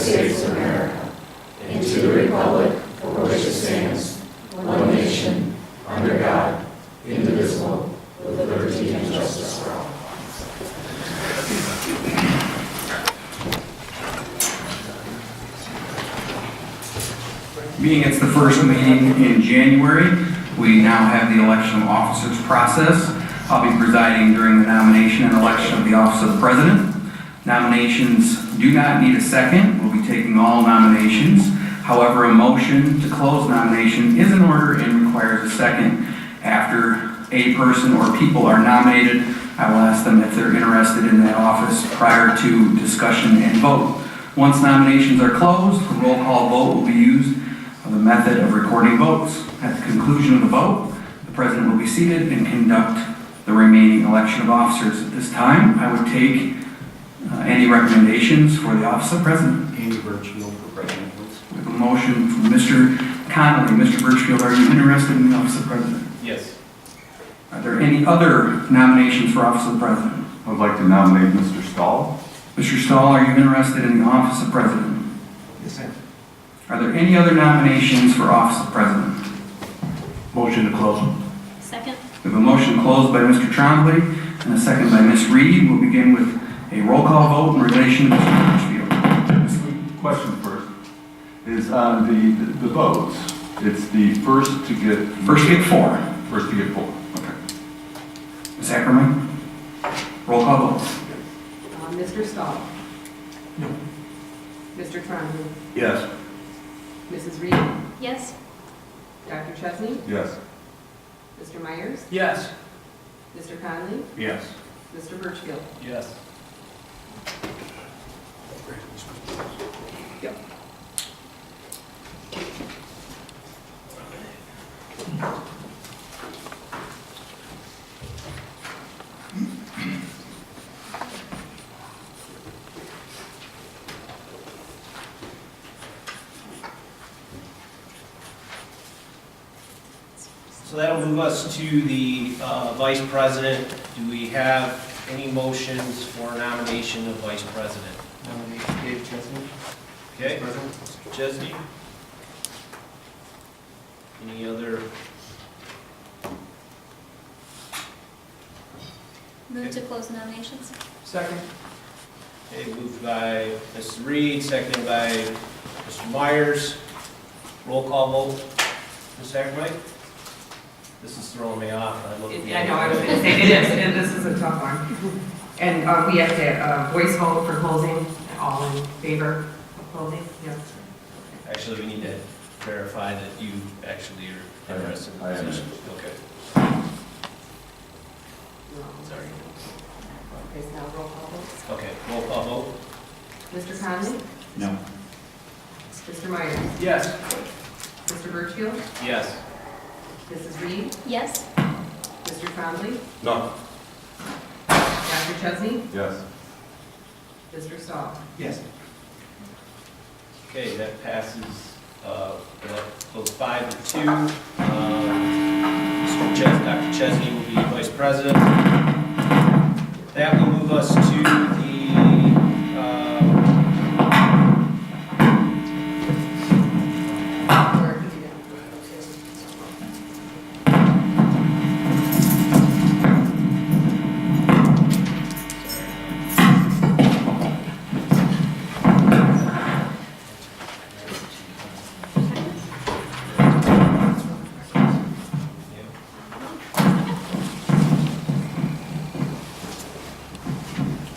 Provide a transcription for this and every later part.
States of America and to the republic for which it stands, one nation, under God, indivisible, with liberty and justice for all. Being it's the first meeting in January, we now have the election of officers process. I'll be presiding during the nomination and election of the office of the president. Nominations do not need a second. We'll be taking all nominations. However, a motion to close nomination is in order and requires a second. After a person or people are nominated, I will ask them if they're interested in that office prior to discussion and vote. Once nominations are closed, a roll call vote will be used for the method of recording votes. At the conclusion of the vote, the president will be seated and conduct the remaining election of officers. At this time, I would take any recommendations for the office of president. Andy Birchfield for president, please. We have a motion from Mr. Connolly. Mr. Birchfield, are you interested in the office of president? Yes. Are there any other nominations for office of president? I would like to nominate Mr. Stahl. Mr. Stahl, are you interested in the office of president? Yes, sir. Are there any other nominations for office of president? Motion to close. Second. We have a motion closed by Mr. Trombley and a second by Ms. Reed. We'll begin with a roll call vote in relation to Mr. Birchfield. Question first is on the votes. It's the first to get... First get four. First to get four. Okay. Ms. Ackerman? Roll call vote. Mr. Stahl? No. Mr. Trombley? Yes. Mrs. Reed? Yes. Dr. Chesney? Yes. Mr. Myers? Yes. Mr. Conley? Yes. Mr. Birchfield? Yes. Yep. So that'll move us to the vice president. Do we have any motions for nomination of vice president? Nominate Dave Chesney. Okay, President. Mr. Chesney. Any other? Move to close nominations. Second. Okay, moved by Mrs. Reed, seconded by Mr. Myers. Roll call vote. Ms. Ackerman? This is throwing me off. I know, I was going to say, it is, and this is a tough one. And we have to voice vote for closing, all in favor of closing? Yes. Actually, we need to verify that you actually are interested in I the am. position. Okay, sorry. Okay, so now roll call vote. Okay, roll call vote. Mr. Conley? No. Mr. Myers? Yes. Mr. Birchfield? Yes. Mrs. Reed? Yes. Mr. Trombley? No. Dr. Chesney? Yes. Mr. Stahl? Yes. Okay, that passes, that goes 5-2. Dr. Chesney will be vice president. That will move us to the,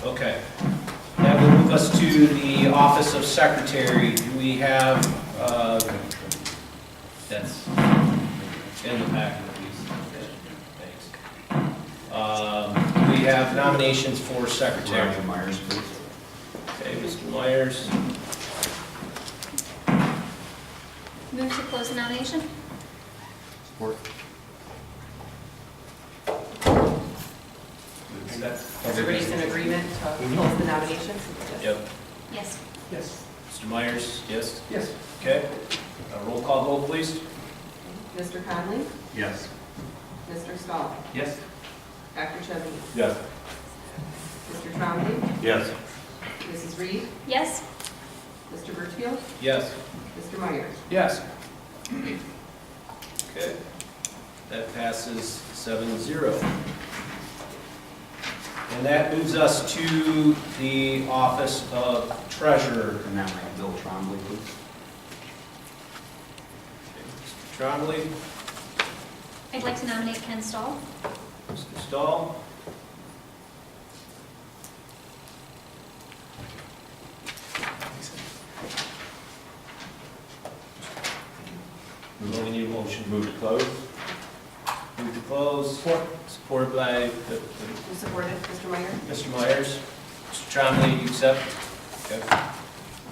okay. That will move us to the office of secretary. Do we have, that's in the packet at least. Thanks. Do we have nominations for secretary? Roger Myers, please. Okay, Mr. Myers. Move to close nomination. Support. Everybody's in agreement to close the nominations? Yep. Yes. Yes. Mr. Myers, yes? Yes. Okay. Roll call vote, please. Mr. Conley? Yes. Mr. Stahl? Yes. Dr. Chesney? Yes. Mr. Trombley? Yes. Mrs. Reed? Yes. Mr. Birchfield? Yes. Mr. Myers? Yes. Okay. That passes 7-0. And that moves us to the Office of Treasurer. And that might Bill Trombley, please. Mr. Trombley, I'd like to nominate Ken Stahl. Mr. Stahl. We need a motion. Move to close? Move to close. Supported by Who supported, Mr. Myers? Mr. Myers. Mr. Trombley, you accept?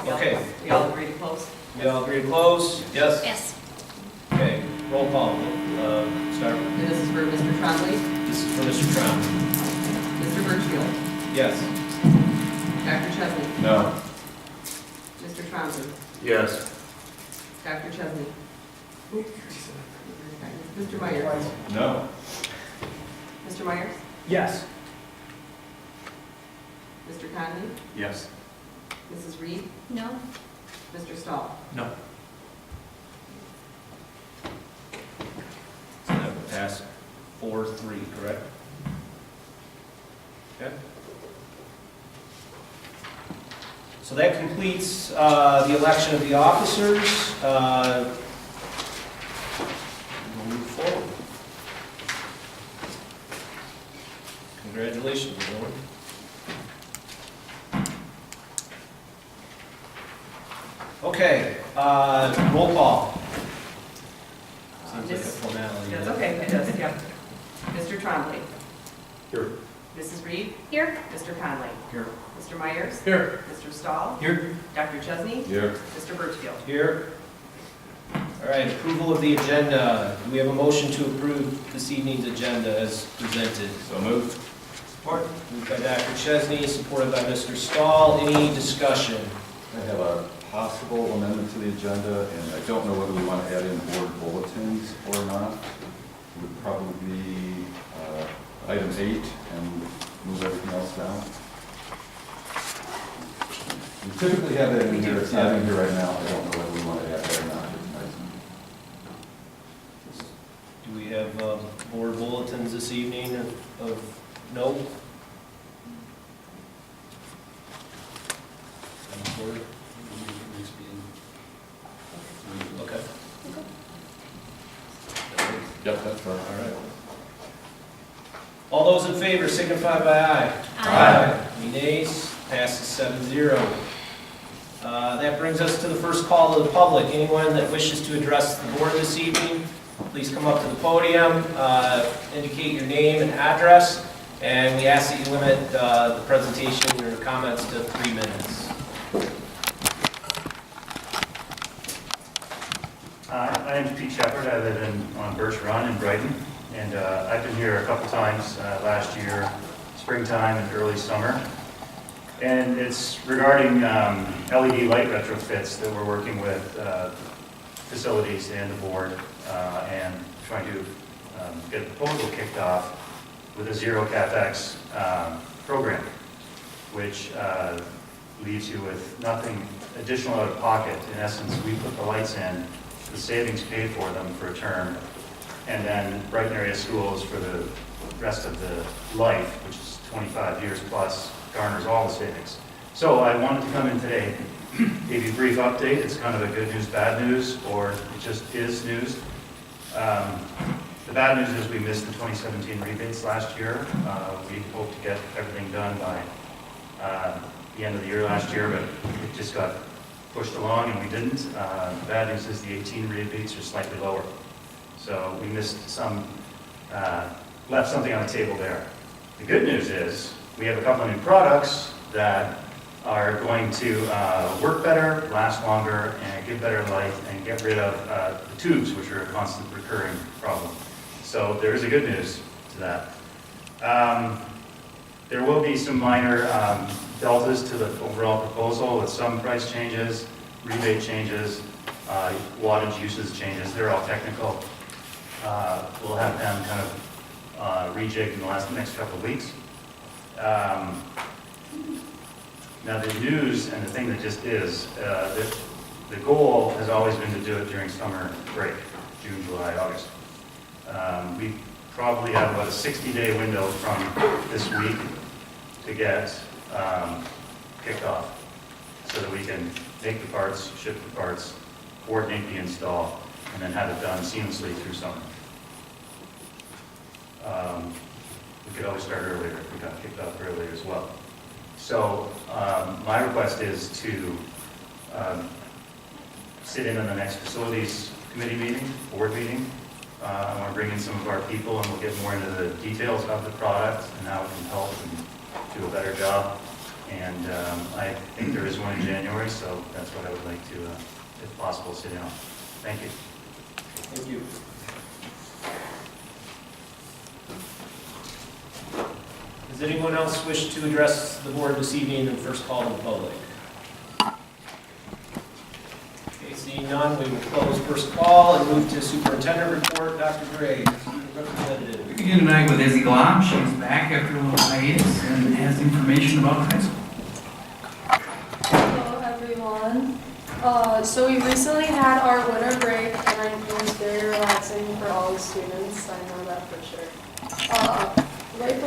Okay. We all agree to close? We all agree to close? Yes? Yes. Okay, roll call. Start. And this is for Mr. Trombley? This is for Mr. Trombley. Mr. Birchfield? Yes. Dr. Chesney? No. Mr. Trombley? Yes. Dr. Chesney? Mr. Myers? No. Mr. Myers? Yes. Mr. Conley? Yes. Mrs. Reed? No. Mr. Stahl? No. So that would pass 4-3, correct? Okay. So that completes the election of the officers. We'll move forward. Congratulations, everyone. Okay, roll call. Seems like a formality. That's okay, it does, yep. Mr. Trombley? Here. Mrs. Reed? Here. Mr. Conley? Here. Mr. Myers? Here. Mr. Stahl? Here. Dr. Chesney? Here. Mr. Birchfield? Here. All right, approval of the agenda. Do we have a motion to approve this evening's agenda as presented? So moved. Support. Moved by Dr. Chesney, supported by Mr. Stahl. Any discussion? I have a possible amendment to the agenda, and I don't know whether we want to add in board bulletins or not. It would probably be item 8 and move everything else down. We typically have that in here, it's not in here right now, I don't know whether we want to add that or not. Do we have board bulletins this evening of note? Okay. Yep, that's right. All right. All those in favor signify by aye. Aye. Any nays? Passes 7-0. That brings us to the first call of the public. Anyone that wishes to address the board this evening, please come up to the podium, indicate your name and address, and we ask that you limit the presentation or comments to 3 minutes. My name's Pete Shepard. I live on Birch Run in Brighton, and I've been here a couple times last year, springtime and early summer. And it's regarding LED light retrofits that we're working with facilities and the board and trying to get a proposal kicked off with a zero CapEx program, which leaves you with nothing additional out of pocket. In essence, we put the lights in, the savings paid for them for a term, and then Brighton area schools for the rest of the life, which is 25 years plus, garners all the savings. So I wanted to come in today, give you a brief update. It's kind of a good news, bad news, or it just is news. The bad news is we missed the 2017 rebates last year. We hoped to get everything done by the end of the year last year, but it just got pushed along and we didn't. The bad news is the 18 rebates are slightly lower. So we missed some, left something on the table there. The good news is we have a couple of new products that are going to work better, last longer, and give better light, and get rid of the tubes, which are a constant recurring problem. So there is a good news to that. There will be some minor deltas to the overall proposal with some price changes, rebate changes, wattage usage changes. They're all technical. We'll have them kind of rejigged in the next couple of weeks. Now, the news and the thing that just is, the goal has always been to do it during summer break, June, July, August. We probably have about a 60-day window from this week to get kicked off so that we can make the parts, ship the parts, coordinate the install, and then have it done seamlessly through summer. We could always start earlier if we got kicked off earlier as well. So my request is to sit in on the next facilities committee meeting, board meeting. I want to bring in some of our people and we'll get more into the details of the product and how it can help and do a better job. And I think there is one in January, so that's what I would like to, if possible, sit in on. Thank you. Thank you. Does anyone else wish to address the board this evening in first call to the public? Okay, seeing none, we will close first call and move to superintendent report. Dr. Gray, representative. We begin tonight with Izzy Glom. She's back after a little hiatus and has information about the high school. Hello everyone. So we recently had our winter break and it was very relaxing for all the students. I know that for sure. Right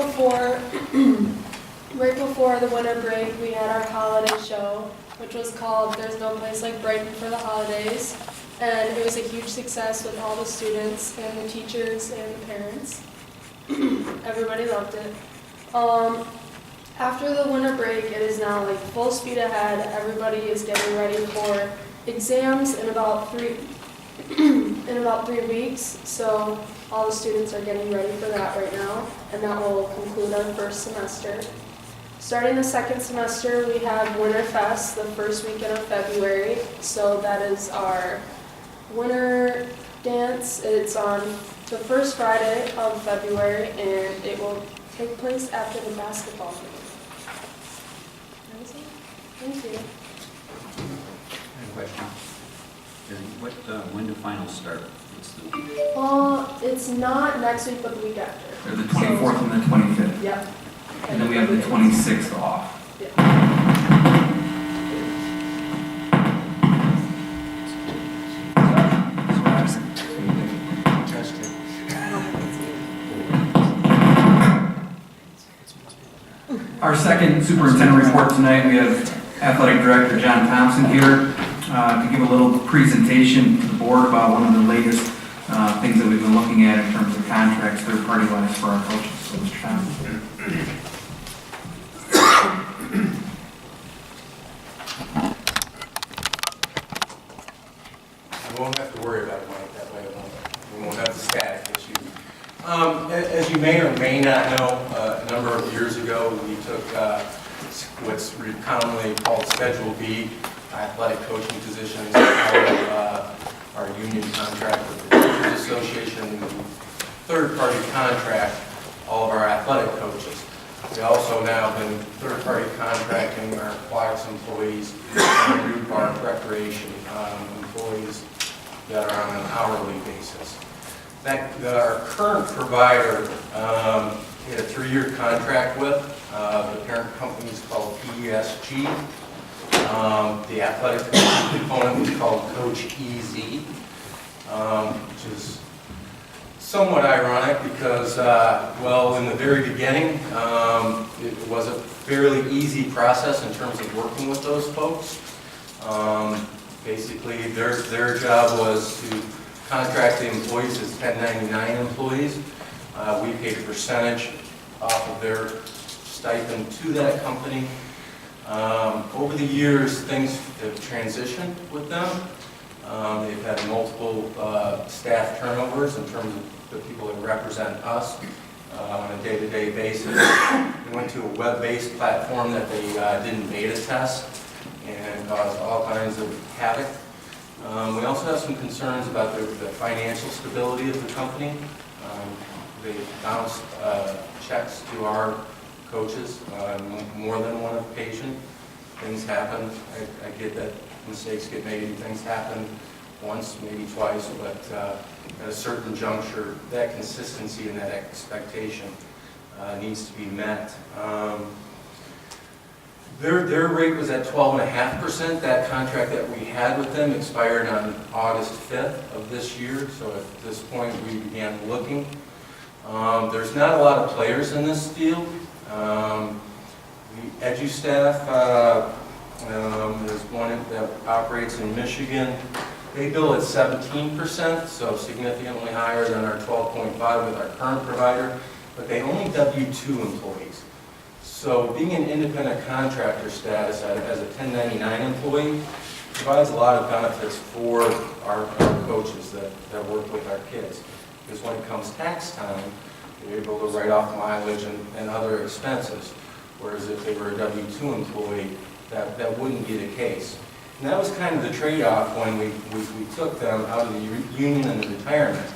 before the winter break, we had our holiday show, which was called There's No Place Like Brighton for the Holidays. And it was a huge success with all the students and the teachers and the parents. Everybody loved it. After the winter break, it is now like full speed ahead. Everybody is getting ready for exams in about 3 weeks. So all the students are getting ready for that right now, and that will conclude our first semester. Starting the second semester, we have Winterfest the first weekend of February. So that is our winter dance. It's on the first Friday of February, and it will take place after the basketball game. Thank you. Question. When do finals start? What's the It's not next week, but the week after. They're the 24th and the 25th. Yep. And then we have the 26th off. Our second superintendent report tonight, we have Athletic Director John Thompson here to give a little presentation to the board about one of the latest things that we've been looking at in terms of contracts, third-party wise for our coaches. So, Mr. Thompson. I won't have to worry about it like that way. We won't have the static issue. As you may or may not know, a number of years ago, we took what's commonly called Schedule B, athletic coaching positions, out of our union contract with the Teachers Association, and third-party contract all of our athletic coaches. We also now have been third-party contracting our Aquatics employees and New Park Recreation employees that are on an hourly basis. Our current provider we had a 3-year contract with. The parent company is called ESG. The athletic component is called Coach EZ, which is somewhat ironic because, well, in the very beginning, it was a fairly easy process in terms of working with those folks. Basically, their job was to contract the employees as 1099 employees. We paid a percentage off of their stipend to that company. Over the years, things have transitioned with them. They've had multiple staff turnovers in terms of the people that represent us on a day-to-day basis. They went to a web-based platform that they didn't beta test and caused all kinds of havoc. We also have some concerns about the financial stability of the company. They bounced checks to our coaches, more than one occasion. Things happen. I get that mistakes get made and things happen once, maybe twice, but at a certain juncture, that consistency and that expectation needs to be met. Their rate was at 12.5%. That contract that we had with them expired on August 5th of this year, so at this point we began looking. There's not a lot of players in this field. The EduStaff is one that operates in Michigan. They bill at 17%, so significantly higher than our 12.5 with our current provider, but they only W-2 employees. So being an independent contractor status as a 1099 employee provides a lot of benefits for our coaches that work with our kids. Because when it comes tax time, they're able to write off mileage and other expenses. Whereas if they were a W-2 employee, that wouldn't be the case. And that was kind of the trade-off when we took them out of the union and the retirement.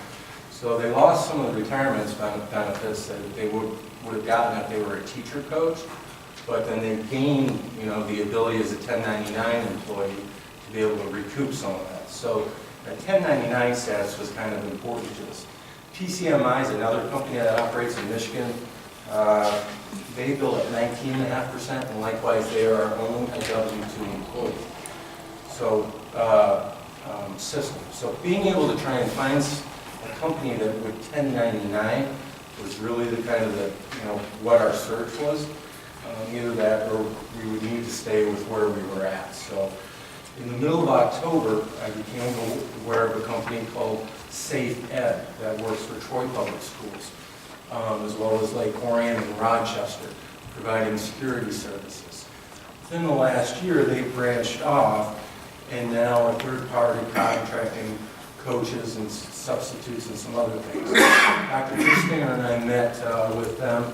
So they lost some of the retirement benefits that they would have gotten if they were a teacher coach, but then they gained, the ability as a 1099 employee to be able to recoup some of that. So that 1099 status was kind of important to us. PCMI is another company that operates in Michigan. They bill at 19.5%, and likewise they are only a W-2 employee. So system. So being able to try and find a company that would 1099 was really the kind of what our search was. Either that or we would need to stay with where we were at. So in the middle of October, I became aware of a company called Safe Ed that works for Troy Public Schools, as well as Lake Orion and Rochester, providing security services. Within the last year, they branched off and now are third-party contracting coaches and substitutes and some other things. Dr. Kistinger and I met with them,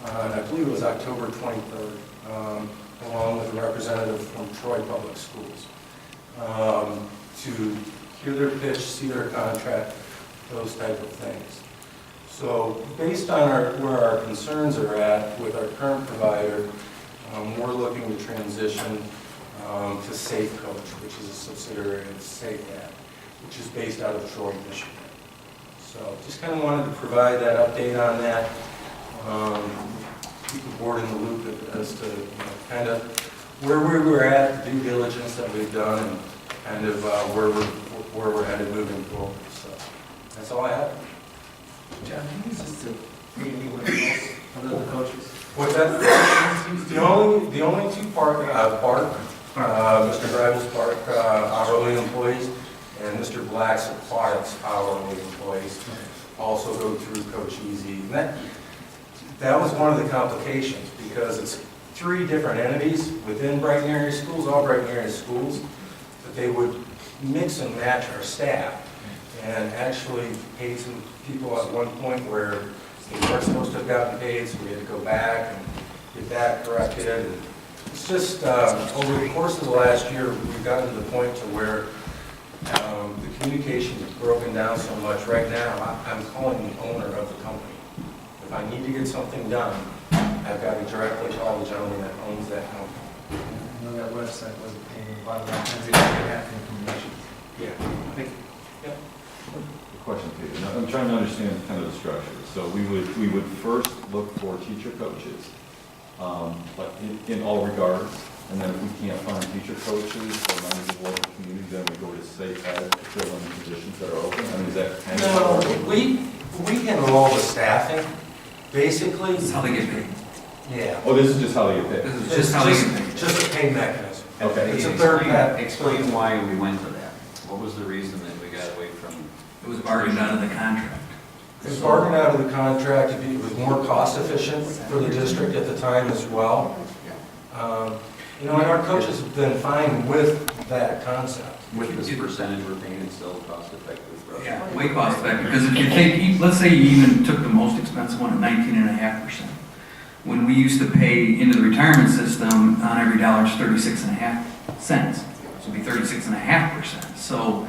and I believe it was October 23rd, along with a representative from Troy Public Schools, to hear their pitch, see their contract, those type of things. So based on where our concerns are at with our current provider, we're looking to transition to Safe Coach, which is a subsidiary of Safe Ed, which is based out of Troy, Michigan. So just kind of wanted to provide that update on that. Keep the board in the loop as to kind of where we were at, the due diligence that we've done, and kind of where we're headed moving forward. So that's all I have. John, can you use this to meet anyone else other than the coaches? What's that? The only two Mr. Greibel's Park hourly employees and Mr. Black's Aquatics hourly employees also go through Coach Easy. And that was one of the complications because it's 3 different entities within Brighton area schools, all Brighton area schools, but they would mix and match our staff and actually paid some people at one point where they weren't supposed to have gotten paid, so we had to go back and get that corrected. And it's just, over the course of the last year, we've gotten to the point to where the communication is broken down so much. Right now, I'm calling the owner of the company. If I need to get something done, I've got to directly call the gentleman that owns that company. I know that website wasn't paying a lot of that times they didn't have information. Yeah. Thank you. A question to you. Now, I'm trying to understand kind of the structure. So we would first look for teacher coaches, like in all regards, and then if we can't find teacher coaches or members of local community, then we go to Safe Ed to fill in the positions that are open. I mean, is that kind of we handle all the staffing, basically. This is how they get paid. Yeah. Oh, this is just how they get paid? This is just how they get paid. Just a pay mechanism. Okay. It's a third pay. Explain why we went to that. What was the reason that we got away from? It was bargained out of the contract. It was bargained out of the contract. It was more cost efficient for the district at the time as well. And our coaches have been fine with that concept. With this percentage we're paying, it's still cost effective. Yeah, way cost effective, because if you take, let's say you even took the most expensive one at 19.5%. When we used to pay into the retirement system, on every dollar is 36.5 cents. So it'd be 36.5%. So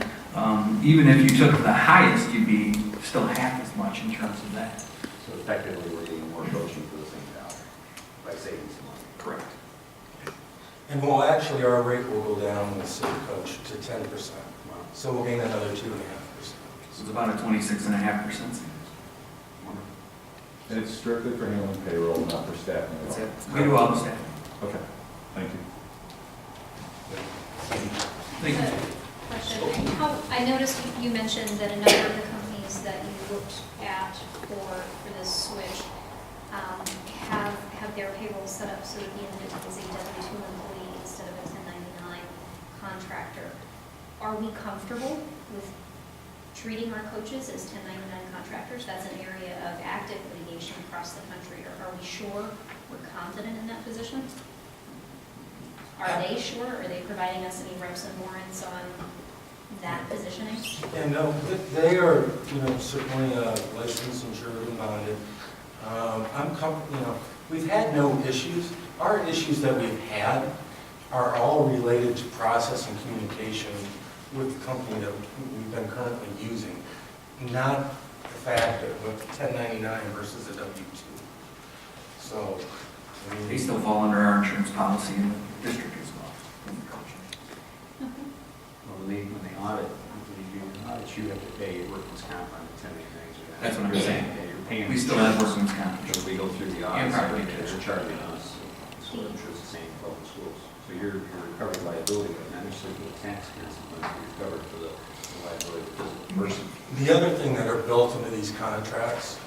even if you took the highest, you'd be still half as much in terms of that. So effectively, we're getting more coaching for the same dollar by saving some money. Correct. And well, actually, our rate will go down with City Coach to 10%. So we'll gain another 2.5%. So it's about a 26.5% savings. And it's strictly for handling payroll, not for staffing at all? That's it. We do all the staff. Okay. Thank you. Thank you. Question. I noticed you mentioned that a number of the companies that you looked at for this switch have their payroll set up so that the individual is a W-2 employee instead of a 1099 contractor. Are we comfortable with treating our coaches as 1099 contractors? That's an area of active litigation across the country. Are we sure we're confident in that position? Are they sure? Are they providing us any reps and warrants on that positioning? And no, they are, certainly licensed, insured, and bonded. We've had no issues. Our issues that we've had are all related to process and communication with the company that we've been currently using, not the fact of a 1099 versus a W-2. So, They still fall under our insurance policy in the district as well. Well, when they audit, when you do audits, you have to pay your workers' comp on the 1099s. That's what I'm saying. You're paying. We still have workman's comp. So we go through the And audits, property and tax. they're charging us. So I'm sure it's the same for public schools. So you're covered liability, but not necessarily the tax consequences. You're covered for the liability of the person. the other thing that are built into these contracts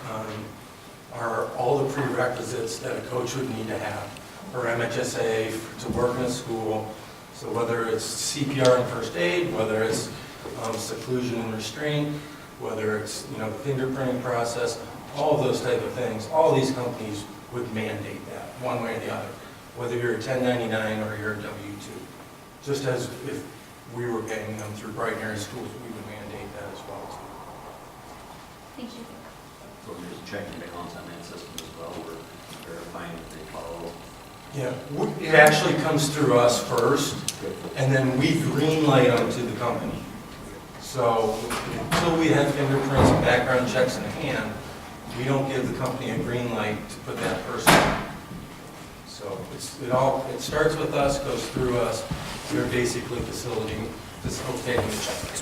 are all the prerequisites that a coach would need to have for MHSA to work in a school. So whether it's CPR and first aid, whether it's seclusion and restraint, whether it's the fingerprinting process, all of those type of things, all these companies would mandate that one way or the other, whether you're a 1099 or you're a W-2. Just as if we were paying them through Brighton area schools, we would mandate that as well. Thank you. So there's a check and balance on that system as well. We're verifying that they follow. Yeah, it actually comes through us first, and then we green light them to the company. So until we have fingerprints and background checks in hand, we don't give the company a green light to put that person on. So it starts with us, goes through us. We're basically facilitating the checks.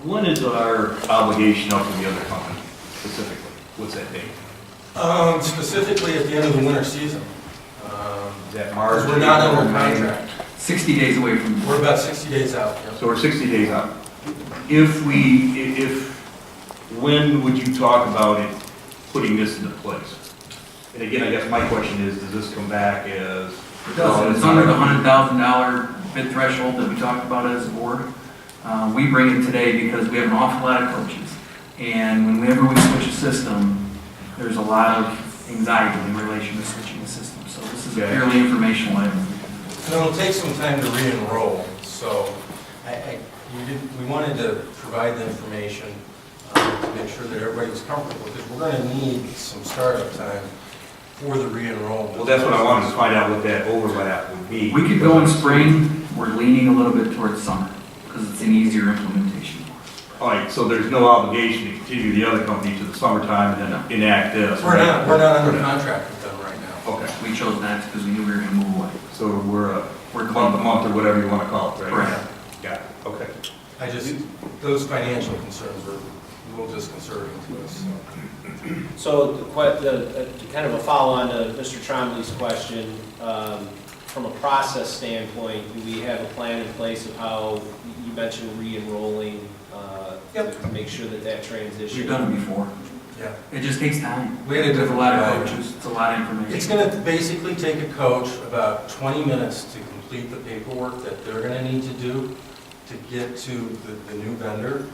When is our obligation up to the other company specifically? What's that date? Specifically at the end of the winter season. Is that March? Because we're not under contract. 60 days away from. We're about 60 days out. Yeah. So we're 60 days out. When would you talk about it, putting this into place? And again, I guess my question is, does this come back as? It's under the $100,000 bid threshold that we talked about as a board. We bring it today because we have an awful lot of coaches. And whenever we switch a system, there's a lot of anxiety in relation to switching the system. So this is a purely informational item. And it'll take some time to re-enroll, so we wanted to provide the information to make sure that everybody was comfortable, because we're going to need some startup time for the re-enrollment. Well, that's what I wanted to find out what that overlap would be. We could go in spring. We're leaning a little bit towards summer because it's an easier implementation. All right, so there's no obligation to continue the other company to the summertime and then enact this? We're not under contract with them right now. Okay, We chose not to because we knew we were going to move away. so we're month to month or whatever you want to call it, right? Correct. Got it, okay. Those financial concerns were a little disconcerting to us. So kind of a follow-on to Mr. Trombley's question, from a process standpoint, do we have a plan in place of how, you mentioned re-enrolling, to make sure that transition? We've done it before. Yeah. It just takes time. We had a There's a lot of different coaches. It's a lot of information. It's going to basically take a coach about 20 minutes to complete the paperwork that they're going to need to do to get to the new vendor.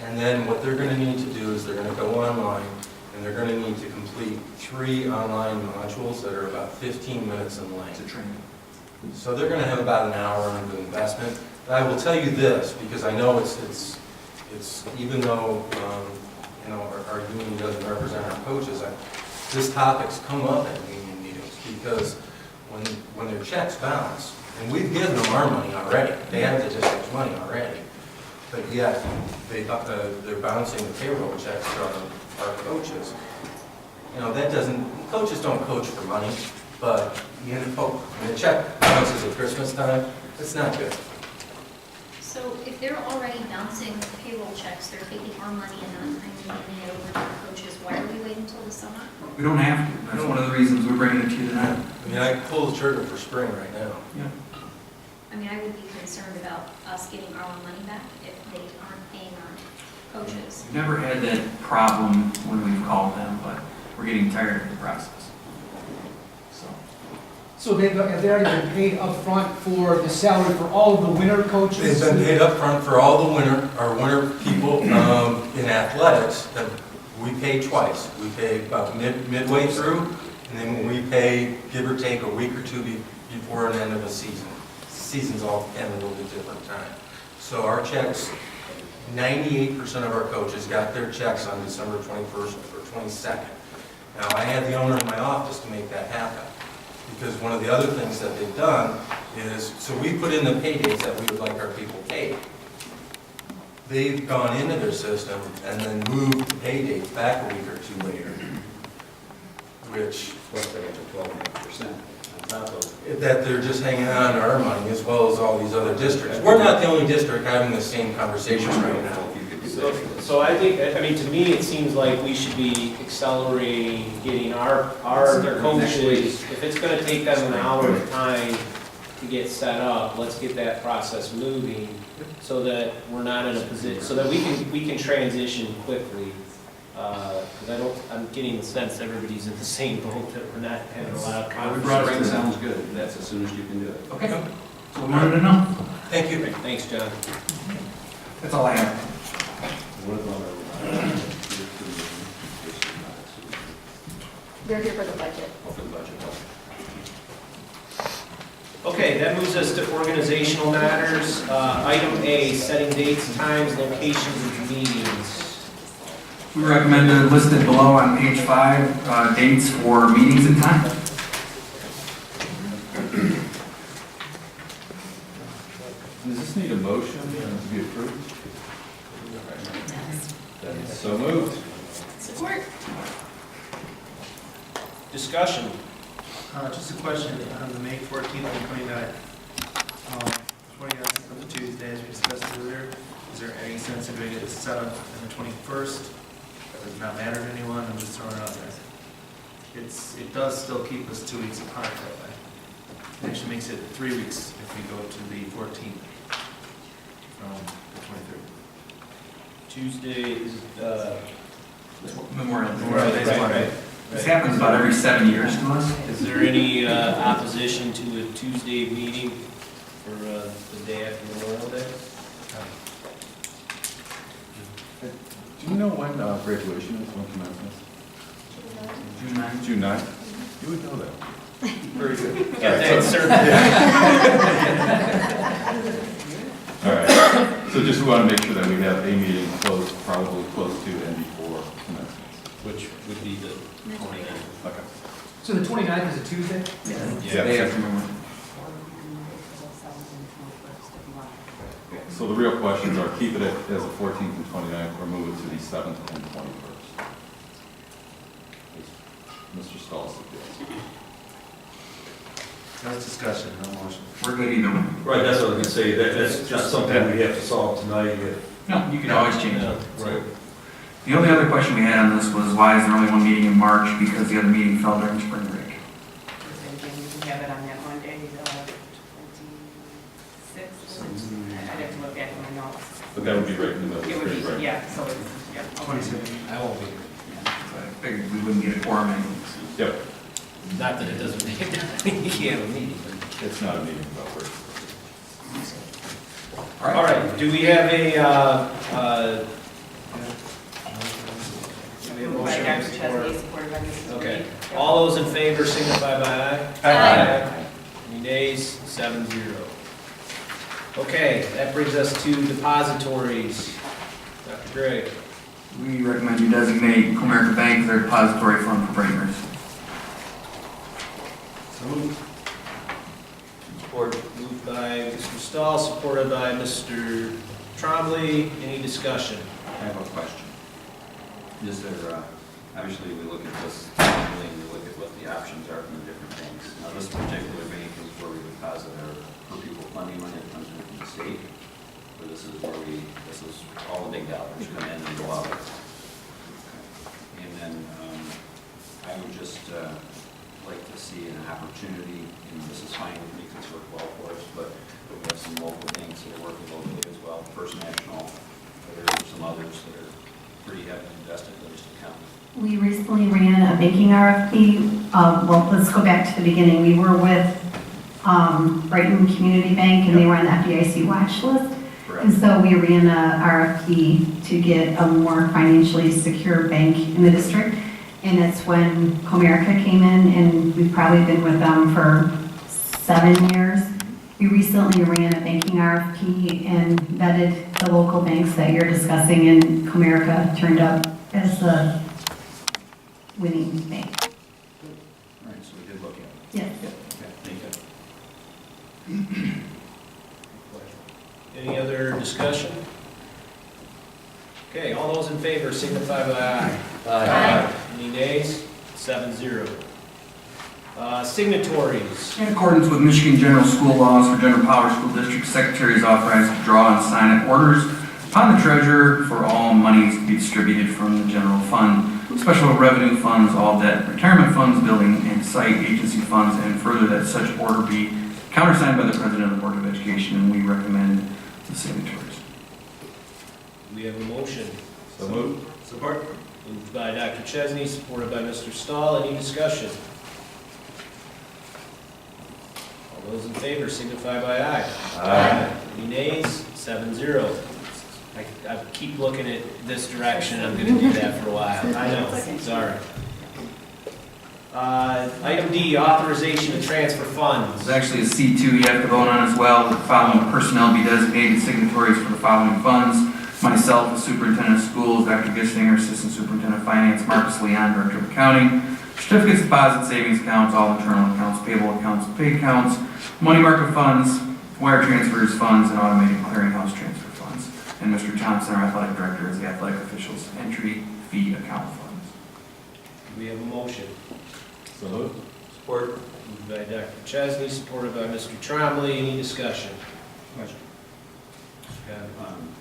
And then what they're going to need to do is they're going to go online and they're going to need to complete 3 online modules that are about 15 minutes in length. It's a training. So they're going to have about an hour of investment. And I will tell you this, because I know it's even though our union doesn't represent our coaches, this topic's come up at union meetings because when their checks bounce, and we've given them our money already, they have the district's money already, but yet they're bouncing the payroll checks from our coaches. Coaches don't coach for money, but when the check bounces at Christmas time, it's not good. So if they're already bouncing payroll checks, they're taking our money and not handing it over to the coaches, why are we waiting until the summer? We don't have to. That's one of the reasons we're bringing it to you tonight. I mean, I could pull the trigger for spring right now. I mean, I would be concerned about us getting our own money back if they aren't paying our coaches. We've never had that problem when we've called them, but we're getting tired of the process. So they've already been paid upfront for the salary for all of the winter coaches? They've been paid up front for all the our winter people in athletics. That we pay twice. We pay about midway through, and then we pay, give or take, a week or two before an end of a season. Seasons all end a little bit different time. So our checks, 98% of our coaches got their checks on December 21st or 22nd. Now, I had the owner in my office to make that happen. Because one of the other things that they've done is, so we put in the pay dates that we would like our people paid. They've gone into their system and then moved the pay dates back a week or two later, which, Plus they get to 12.5% on top of that they're just hanging on to our money as well as all these other districts. We're not the only district having the same conversation right now. So I think, I mean, to me, it seems like we should be accelerating getting our coaches, if it's gonna take them an hour of time to get set up, let's get that process moving so that we're not in a position, so that we can transition quickly. Because I'm getting the sense everybody's in the same boat, that we're not having a lot of Spring conversations. sounds good. That's as soon as you can do it. Okay. So we wanted to know. Thank you. Thanks, John. That's all I have. They're here for the budget. For the budget. Okay, that moves us to organizational matters. Item A, setting dates, times, locations of meetings. We recommended listed below on page 5, dates for meetings and time. Does this need a motion to be approved? So moved. Support. Discussion. Just a question, on the May 14th and 29th, 29th is the Tuesday, as we discussed earlier, is there any sense in doing it the 7th and the 21st? That does not matter to anyone, I'm just throwing it out there. It does still keep us 2 weeks apart that way. It actually makes it 3 weeks if we go to the 14th from the 23rd. Tuesday is, Memorial Day. right. This happens about every 7 years to us. Is there any opposition to a Tuesday meeting for the day after Memorial Day? Do you know when graduation is, when commencement? June 9th. June 9th? You would know that. Very good. Got that, sir. All right, so just we want to make sure that we have a meeting close, probably close to and before commencement. Which would be the 29th. Okay. So the 29th is a Tuesday? Yeah. Day after Memorial. So the real questions are keep it as the 14th and 29th or move it to the 7th and 21st. Mr. Stahl suggests. That's discussion, no motion. We're good either way. Right, that's what I was gonna say, that's just something we have to solve tonight. No, you can always change it. Right. The only other question we had on this was why is there only one meeting in March? Because the other meeting fell during spring break. We have it on that Monday, the 26th. I'd have to look at my notes. But that would be right in the middle of It would spring be, break. yeah, so it's, yeah. 27th. I won't be here. So I figured we wouldn't get a quorum anyways. Yep, Not that it doesn't make, you can't have a meeting. it's not a meeting about work. All right, do we have a, Moved by Dr. Chesney, supported by Mrs. Okay. Lee. All those in favor signify by aye. Aye. Any nays? 7-0. Okay, that brings us to depositories. Dr. Gregg. We recommend you designate Comerica Bank as their depository fund for Brighters. Moved by Mr. Stahl, supported by Mr. Trombley. Any discussion? I have a question. Is there, obviously, we look at this, annually, and we look at what the options are from the different banks. Now, this particular bank is where we deposit our per pupil funding money that comes in from the state. So this is where this is all the big dollars come in and go out. And then, I I would just like to see an opportunity, and this is fine with me because it's worked well for us, but we have some local things that are working locally as well. First National, there are some others that are pretty heavily invested in those accounts. We recently ran a banking RFP. Well, let's go back to the beginning. We were with Brighton Community Bank, and they were on the FDIC watch list. And so we ran a RFP to get a more financially secure bank in the district. And it's when Comerica came in, and we've probably been with them for 7 years. We recently ran a banking RFP and vetted the local banks that you're discussing, and Comerica turned up as the winning bank. All right, so we did look at it. Yes. Okay, thank you. Any other discussion? Okay, all those in favor signify by aye. Aye. Any nays? 7-0. Signatories. In accordance with Michigan General School Laws for General Power School District, Secretary is authorized to draw and sign orders upon the treasurer for all monies to be distributed from the general fund, special revenue funds, all debt, retirement funds, building and site agency funds, and further that such order be countersigned by the President of the Board of Education, and we recommend the signatories. We have a motion. So moved. Support? Moved by Dr. Chesney, supported by Mr. Stahl. Any discussion? All those in favor signify by aye. Aye. Any nays? 7-0. I keep looking at this direction. I'm going to do that for a while. I know. Sorry. Item D, authorization to transfer funds. There's actually a C2 you have to vote on as well. The following personnel be designated signatories for the following funds. Myself, the Superintendent of Schools, Dr. Gistinger, Assistant Superintendent of Finance, Marcus Leon, Director of Accounting, certificates, deposit, savings accounts, all internal accounts, payable accounts, pay accounts, money market funds, wire transfers funds, and automated clearinghouse transfer funds. And Mr. Thompson, our athletic director, is the athletic officials entry fee account funds. We have a motion. So moved. Support? Moved by Dr. Chesney, supported by Mr. Trombley. Any discussion? Question. Okay.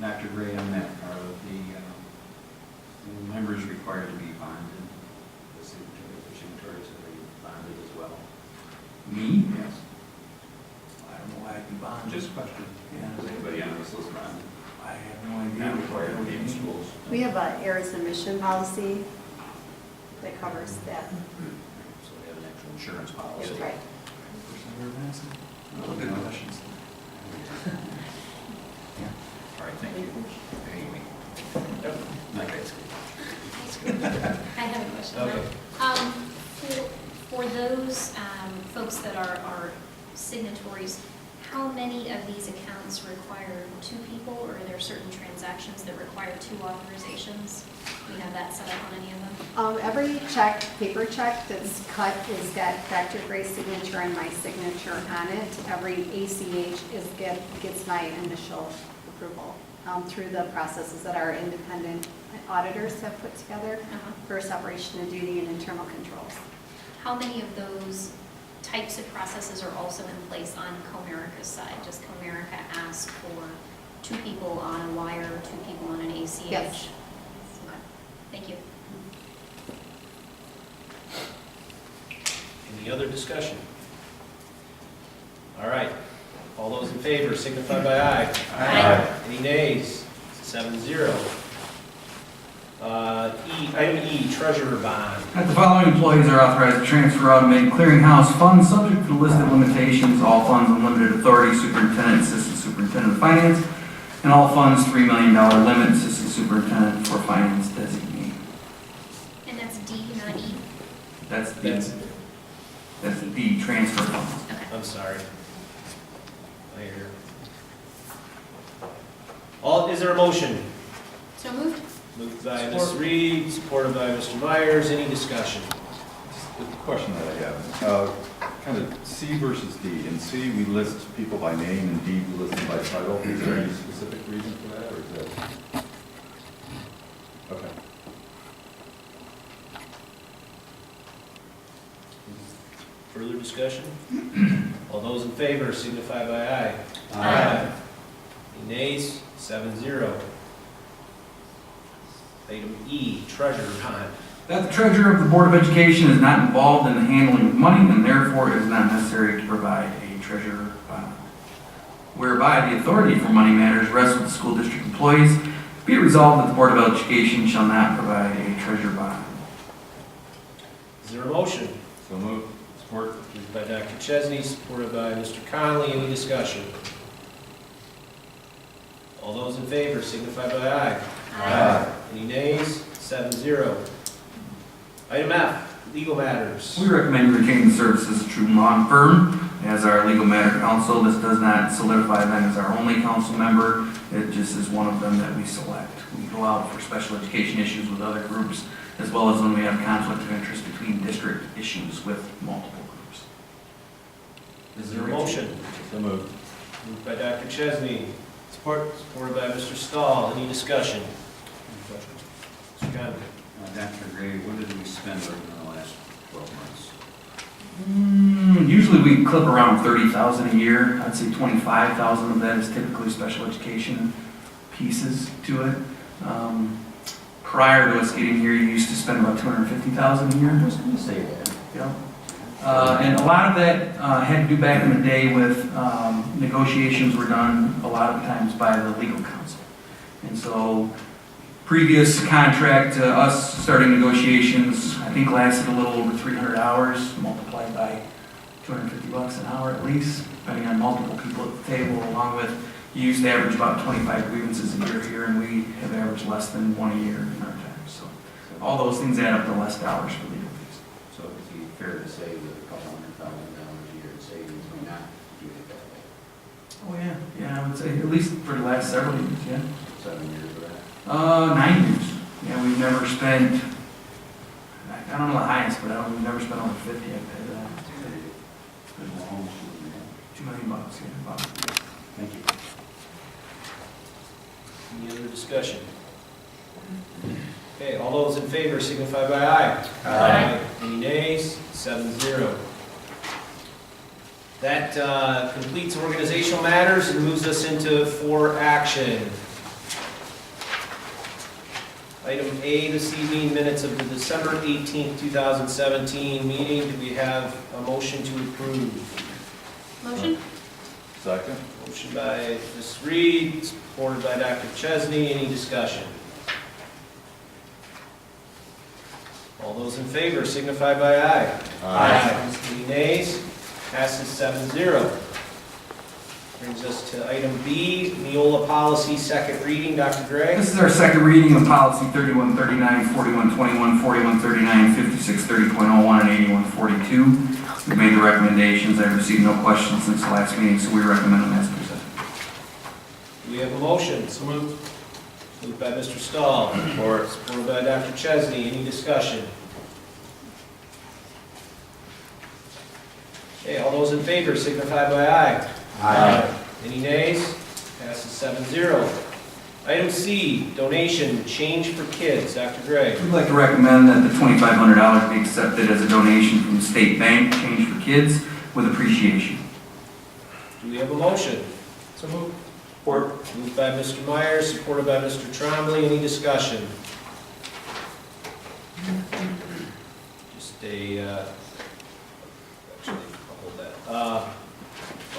Dr. Gray, on that, are the members required to be bonded? The signatories are bonded as well? Me? Yes. I don't know why I'd be bonded. Just a question. Yeah. Is anybody on this list bonded? I have no idea. Not required to be in schools. We have an errors and omission policy that covers that. So we have an actual insurance policy. That's right. Oh, good questions. All right, thank you. Amy. Yep. Okay, it's good. I have a question. Okay. For those folks that are signatories, how many of these accounts require 2 people, or are there certain transactions that require 2 authorizations? Do we have that set up on any of them? Every check, paper check that's cut is got Dr. Gray's signature and my signature on it. Every ACH gets my initial approval through the processes that our independent auditors have put together for separation of duty and internal controls. How many of those types of processes are also in place on Comerica's side? Does Comerica ask for 2 people on a wire, 2 people on an ACH? Yes. Okay. Thank you. Any other discussion? All right. All those in favor signify by aye. Aye. Any nays? 7-0. Item E, treasurer bond. That the following employees are authorized to transfer automated clearinghouse funds subject to listed limitations, all funds unlimited authority, superintendent, assistant superintendent of finance, and all funds $3 million limit, assistant superintendent for finance designee. And that's D, not E? That's the D, transfer funds. Okay. I'm sorry. Is there a motion? So moved? Moved by Ms. Reed, supported by Mr. Myers. Any discussion? The question that I have, kind of C versus D. In C, we list people by name, and D, we list them by title. Is there any specific reason for that, or is that? Okay. Further discussion? All those in favor signify by aye. Aye. Any nays? 7-0. Item E, treasurer bond. That the treasurer of the Board of Education is not involved in the handling of money and therefore is not necessary to provide a treasurer bond. Whereby the authority for money matters rests with the school district employees, be it resolved that the Board of Education shall not provide a treasurer bond. Is there a motion? So moved. Support. Moved by Dr. Chesney, supported by Mr. Conley. Any discussion? All those in favor signify by aye. Aye. Any nays? 7-0. Item F, legal matters. We recommend you retain the services of True Law Firm as our legal matter counsel. This does not solidify them as our only council member. It just is one of them that we select. We go out for special education issues with other groups, as well as when we have conflict of interest between district issues with multiple groups. Is there a motion? So moved. Moved by Dr. Chesney. Support. Supported by Mr. Stahl. Any discussion? Mr. Conley. Dr. Gray, what did we spend over the last 12 months? Usually we clip around 30,000 a year. I'd say 25,000 of that is typically special education pieces to it. Prior to us getting here, you used to spend about 250,000 a year. I was going to say that. Yeah. And a lot of that had to do back in the day with negotiations were done a lot of times by the legal counsel. And so previous contract to us starting negotiations, I think lasted a little over 300 hours, multiplied by $250 an hour at least, depending on multiple people at the table, along with, you used to average about 25 grievances a year here, and we have averaged less than one a year in our time. So all those things add up to less dollars for legal fees. So it would be fair to say that a couple $100,000 a year in savings may not do it that way. Oh yeah, yeah, I would say at least for the last several years, yeah. 7 years of that. 9 years. Yeah, we've never spent, I don't know the highest, but we've never spent over 50, I'd pay that. $2 million, yeah, about. Thank you. Any other discussion? Okay, all those in favor signify by aye. Aye. Any nays? 7-0. That completes organizational matters and moves us into for action. Item A this evening, minutes of the December 18th, 2017 meeting. Do we have a motion to approve? Motion? Second. Motion by Ms. Reed, supported by Dr. Chesney. Any discussion? All those in favor signify by aye. Aye. Any nays? Passes 7-0. Brings us to item B, Neola policy, second reading. Dr. Gray? This is our second reading of policy 3139, 4121, 4139, 5630.01, and 8142. We made the recommendations. I received no questions since the last meeting, so we recommend them as presented. Do we have a motion? So moved. Moved by Mr. Stahl. Supported by Dr. Chesney. Any discussion? Okay, all those in favor signify by aye. Aye. Any nays? Passes 7-0. Item C, donation, change for kids. Dr. Gray. We'd like to recommend that the $2,500 be accepted as a donation from the state bank, Change for Kids, with appreciation. Do we have a motion? So moved. Support. Moved by Mr. Myers, supported by Mr. Trombley. Any discussion? Just actually, I'll hold that.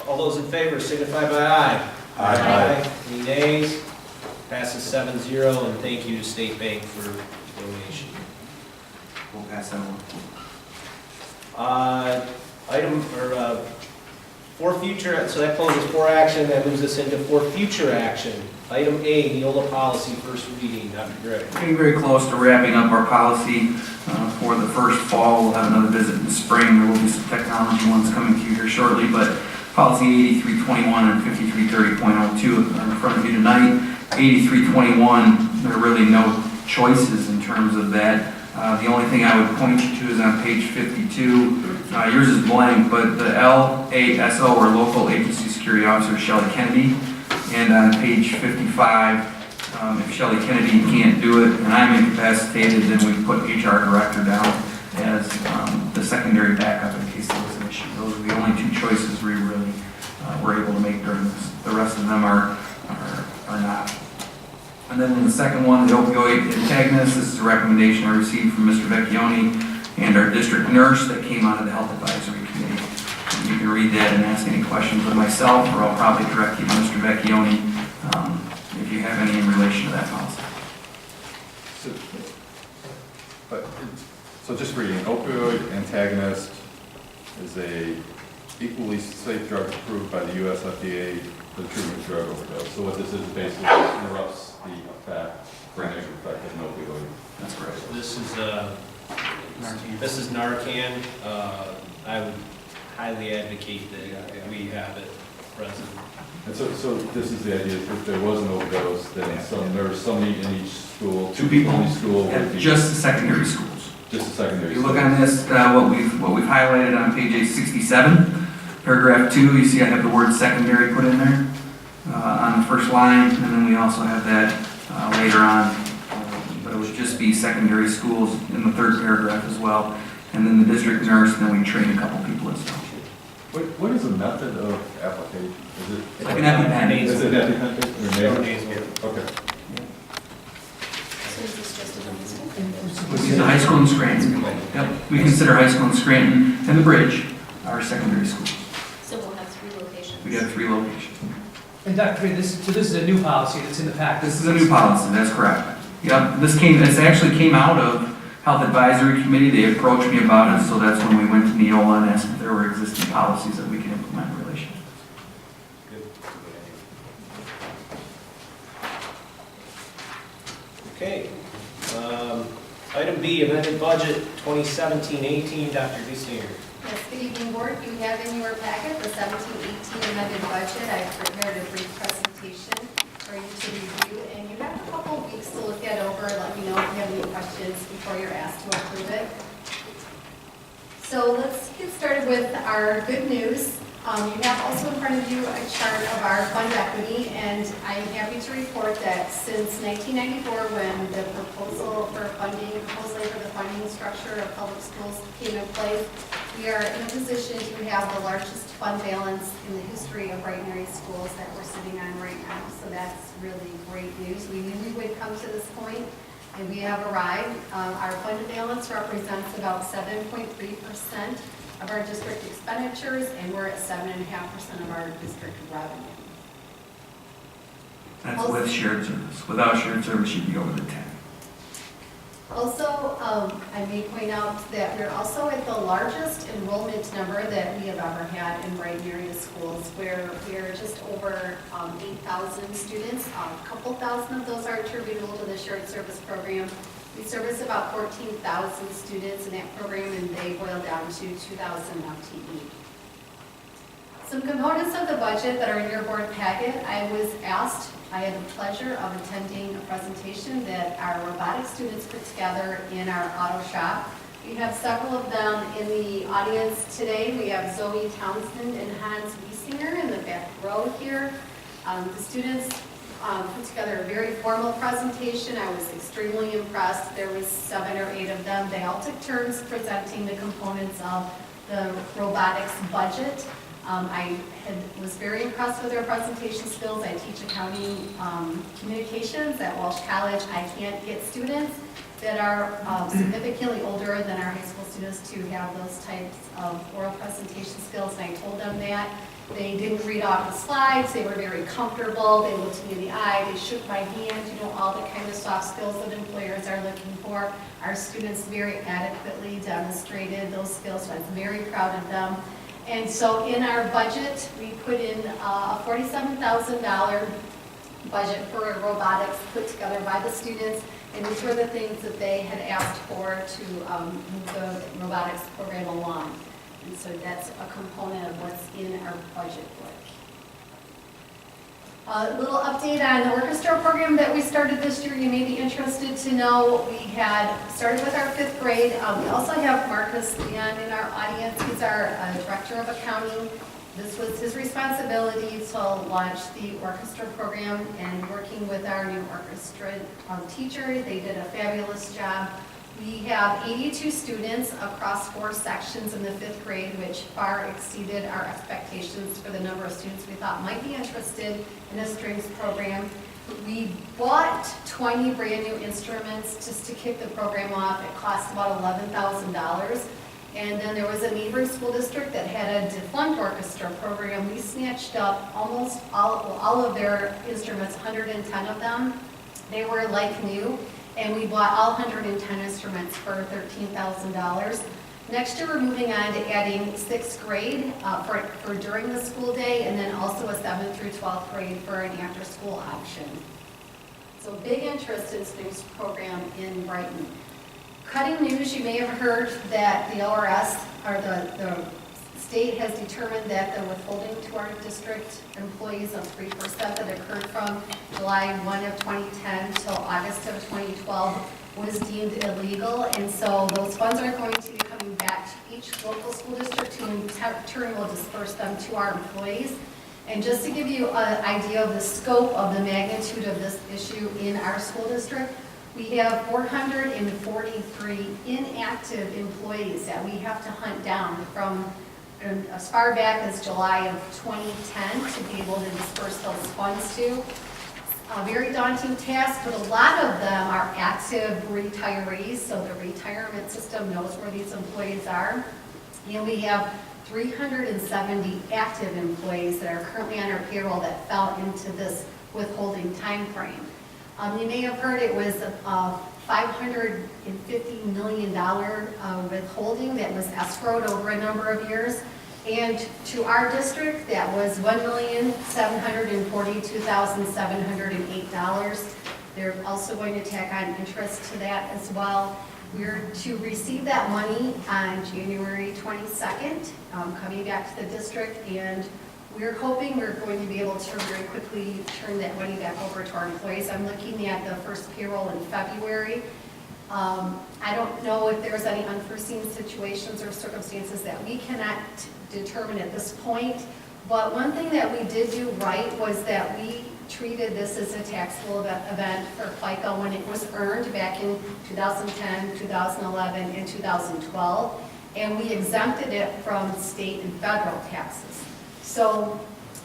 All those in favor signify by aye. Aye. Any nays? Passes 7-0, and thank you to State Bank for the donation. We'll pass that on. For future, so that closes for action, that moves us into for future action. Item A, Neola policy, first reading. Dr. Gray. Getting very close to wrapping up our policy for the first fall. We'll have another visit in the spring. There will be some technology ones coming to you here shortly, but policy 8321 and 5330.02 are in front of you tonight. 8321, there are really no choices in terms of that. The only thing I would point you to is on page 52. Yours is blank, but the LASO, or Local Agency Security Officer, Shelley Kennedy. And on page 55, if Shelley Kennedy can't do it and I'm incapacitated, then we put HR Director down as the secondary backup in case there was an issue. Those are the only two choices we really were able to make during this. The rest of them are not. And then the second one, the opioid antagonist, this is a recommendation I received from Mr. Vecchione and our district nurse that came out of the health advisory committee. And you can read that and ask any questions of myself, or I'll probably direct you to Mr. Vecchione if you have any in relation to that policy. So just reading, opioid antagonist is a equally safe drug approved by the US FDA for the treatment of drug overdose. So what this is basically interrupts the effect, the negative effect of an opioid. That's correct. This is Narcan. I would highly advocate that we have it present. And so this is the idea, if there was an overdose, then there's somebody in each school, Two people in each school would at be. just the secondary schools. Just a secondary. If you look on this, what we've highlighted on page 67, paragraph 2, you see I have the word secondary put in there on the first line, and then we also have that later on. But it would just be secondary schools in the third paragraph as well, and then the district nurse, and then we train a couple people as well. What is the method of application? Is it? It's like an EpiPen. Is it EpiPen? Okay. So is this just a domestic? We use the high school in Scranton. Yep, we consider high school in Scranton and the Bridge our secondary schools. So we'll have 3 locations. We have 3 locations. And Dr. Green, this is a new policy that's in the packet. This is a new policy, that's correct. Yep, this actually came out of Health Advisory Committee. They approached me about it, so that's when we went to Neola and asked if there were existing policies that we could implement in relation. Okay. Item B, amended budget 2017-18, Dr. Dusinger. Yes, good evening, board. You have in your packet the 17-18 amended budget. I prepared a brief presentation for you to review, and you have a couple of weeks to look that over. Let me know if you have any questions before you're asked to approve it. So let's get started with our good news. You have also in front of you a chart of our fund equity, and I'm happy to report that since 1994, when the proposal for the funding structure of public schools came in place, we are in a position to have the largest fund balance in the history of Brighton area schools that we're sitting on right now. So that's really great news. We knew we would come to this point, and we have arrived. Our fund balance represents about 7.3% of our district expenditures, and we're at 7.5% of our district revenue. That's with shared service. Without shared service, you'd be over the 10. Also, I may point out that we're also at the largest enrollment number that we have ever had in Brighton area schools, where we're just over 8,000 students. A couple thousand of those are attributable to the shared service program. We service about 14,000 students in that program, and they boil down to 2,000 FTE. Some components of the budget that are in your board packet, I had the pleasure of attending a presentation that our robotics students put together in our auto shop. We have several of them in the audience today. We have Zoe Townsend and Hans Wiesinger in the back row here. The students put together a very formal presentation. I was extremely impressed. There was 7 or 8 of them. They all took turns presenting the components of the robotics budget. I was very impressed with their presentation skills. I teach accounting communications at Walsh College. I can't get students that are significantly older than our high school students to have those types of oral presentation skills, and I told them that. They didn't read off the slides. They were very comfortable. They looked me in the eye. They shook my hand, all the kind of soft skills that employers are looking for. Our students very adequately demonstrated those skills, so I was very proud of them. And so in our budget, we put in a $47,000 budget for robotics put together by the students, and these were the things that they had asked for to move the robotics program along. And so that's a component of what's in our budget book. A little update on the orchestra program that we started this year. You may be interested to know we had started with our 5th grade. We also have Marcus Leon in our audience. He's our director of accounting. This was his responsibility to launch the orchestra program, and working with our new orchestra teacher, they did a fabulous job. We have 82 students across 4 sections in the 5th grade, which far exceeded our expectations for the number of students we thought might be interested in a strings program. We bought 20 brand-new instruments just to kick the program off. It cost about $11,000. And then there was a neighboring school district that had a defunct orchestra program. We snatched up almost all of their instruments, 110 of them. They were like new, and we bought all 110 instruments for $13,000. Next year, we're moving on to adding 6th grade for during the school day, and then also a 7th through 12th grade for an after-school option. So big interest in this program in Brighton. Cutting news, you may have heard that the LRS, or the state has determined that the withholding to our district employees of 3% that occurred from July 1 of 2010 till August of 2012 was deemed illegal, and so those funds are going to be coming back to each local school district, who in turn will disperse them to our employees. And just to give you an idea of the scope of the magnitude of this issue in our school district, we have 443 inactive employees that we have to hunt down from as far back as July of 2010 to be able to disperse those funds to. A very daunting task, but a lot of them are active retirees, so the retirement system knows where these employees are. And we have 370 active employees that are currently on our payroll that fell into this withholding time frame. You may have heard it was a $550 million withholding that was escrowed over a number of years. And to our district, that was $1,742,708. They're also going to tack on interest to that as well. We're to receive that money on January 22nd, coming back to the district, and we're hoping we're going to be able to very quickly turn that money back over to our employees. I'm looking at the first payroll in February. I don't know if there's any unforeseen situations or circumstances that we cannot determine at this point, but one thing that we did do right was that we treated this as a taxable event for FICA when it was earned back in 2010, 2011, and 2012, and we exempted it from state and federal taxes. So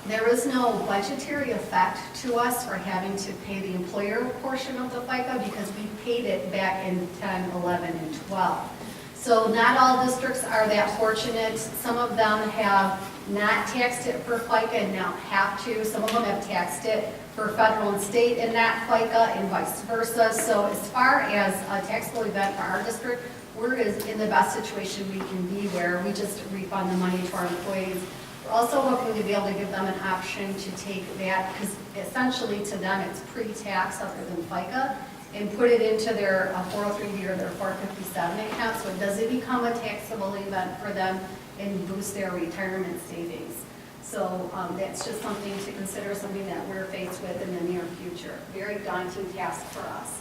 there is no budgetary effect to us for having to pay the employer portion of the FICA because we paid it back in 10, 11, and 12. So not all districts are that fortunate. Some of them have not taxed it for FICA and now have to. Some of them have taxed it for federal and state and not FICA and vice versa. So as far as a taxable event for our district, we're in the best situation we can be where we just refund the money to our employees. We're also hoping to be able to give them an option to take that, because essentially to them it's pre-tax other than FICA, and put it into their 403B or their 457 account, so it doesn't become a taxable event for them and boost their retirement savings. So that's just something to consider, something that we're faced with in the near future. Very daunting task for us.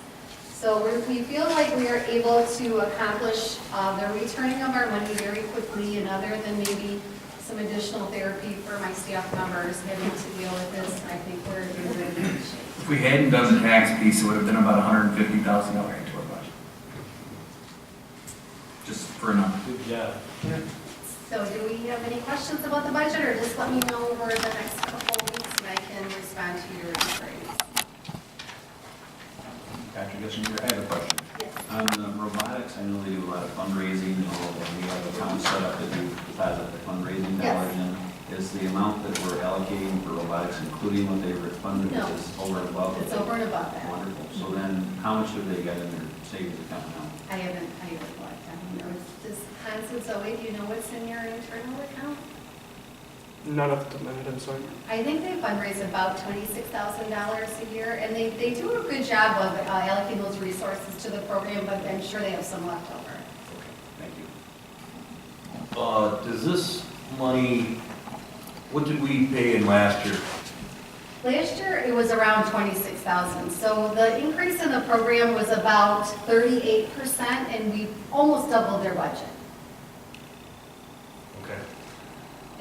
So we feel like we are able to accomplish the returning of our money very quickly, and other than maybe some additional therapy for my staff members having to deal with this, I think we're in really good shape. If we hadn't done the tax piece, it would have been about $150,000 into our budget. Just for a number. Good job. So do we have any questions about the budget, or just let me know over the next couple of weeks and I can respond to your inquiries? Dr. Gissinger, I have a question. Yes. On robotics, I know they do a lot of fundraising, and we have accounts set up to do deposit the fundraising dollars in. Is the amount that we're allocating for robotics including what they were funded, No. which is over and above? It's over and above that. Wonderful. So then, how much have they got in their savings account now? I haven't looked. I don't know. Does Hans and Zoe, do you know what's in your internal account? Not off the top of my head, I'm sorry. I think they fundraise about $26,000 a year, and they do a good job of allocating those resources to the program, but I'm sure they have some left over. Thank you. Does this money, what did we pay in last year? Last year, it was around $26,000. So the increase in the program was about 38%, and we almost doubled their budget Okay.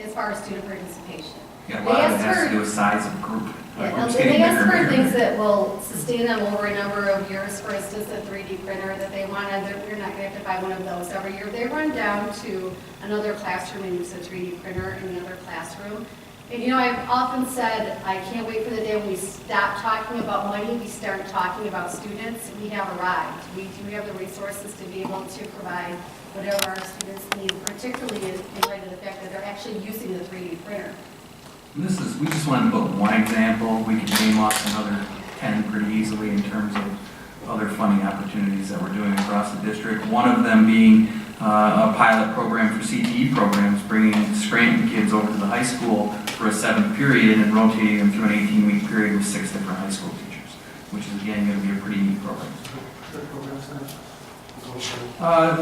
as far as student participation. Yeah, a lot of it has to do with size of group. Groups getting They bigger ask and for bigger. things that will sustain them over a number of years. For instance, a 3D printer that they want, you're not going to have to buy one of those every year. They run down to another classroom and use a 3D printer in the other classroom. And you know, I've often said, I can't wait for the day when we stop talking about money, we start talking about students. We have arrived. We do have the resources to be able to provide whatever our students need, particularly in light of the fact that they're actually using the 3D printer. We just wanted to put one example. We can name off another 10 pretty easily in terms of other funding opportunities that we're doing across the district. One of them being a pilot program for CTE programs, bringing Scranton kids over to the high school for a 7th period and rotating them through an 18-week period with 6 different high school teachers, which is again going to be a pretty neat program.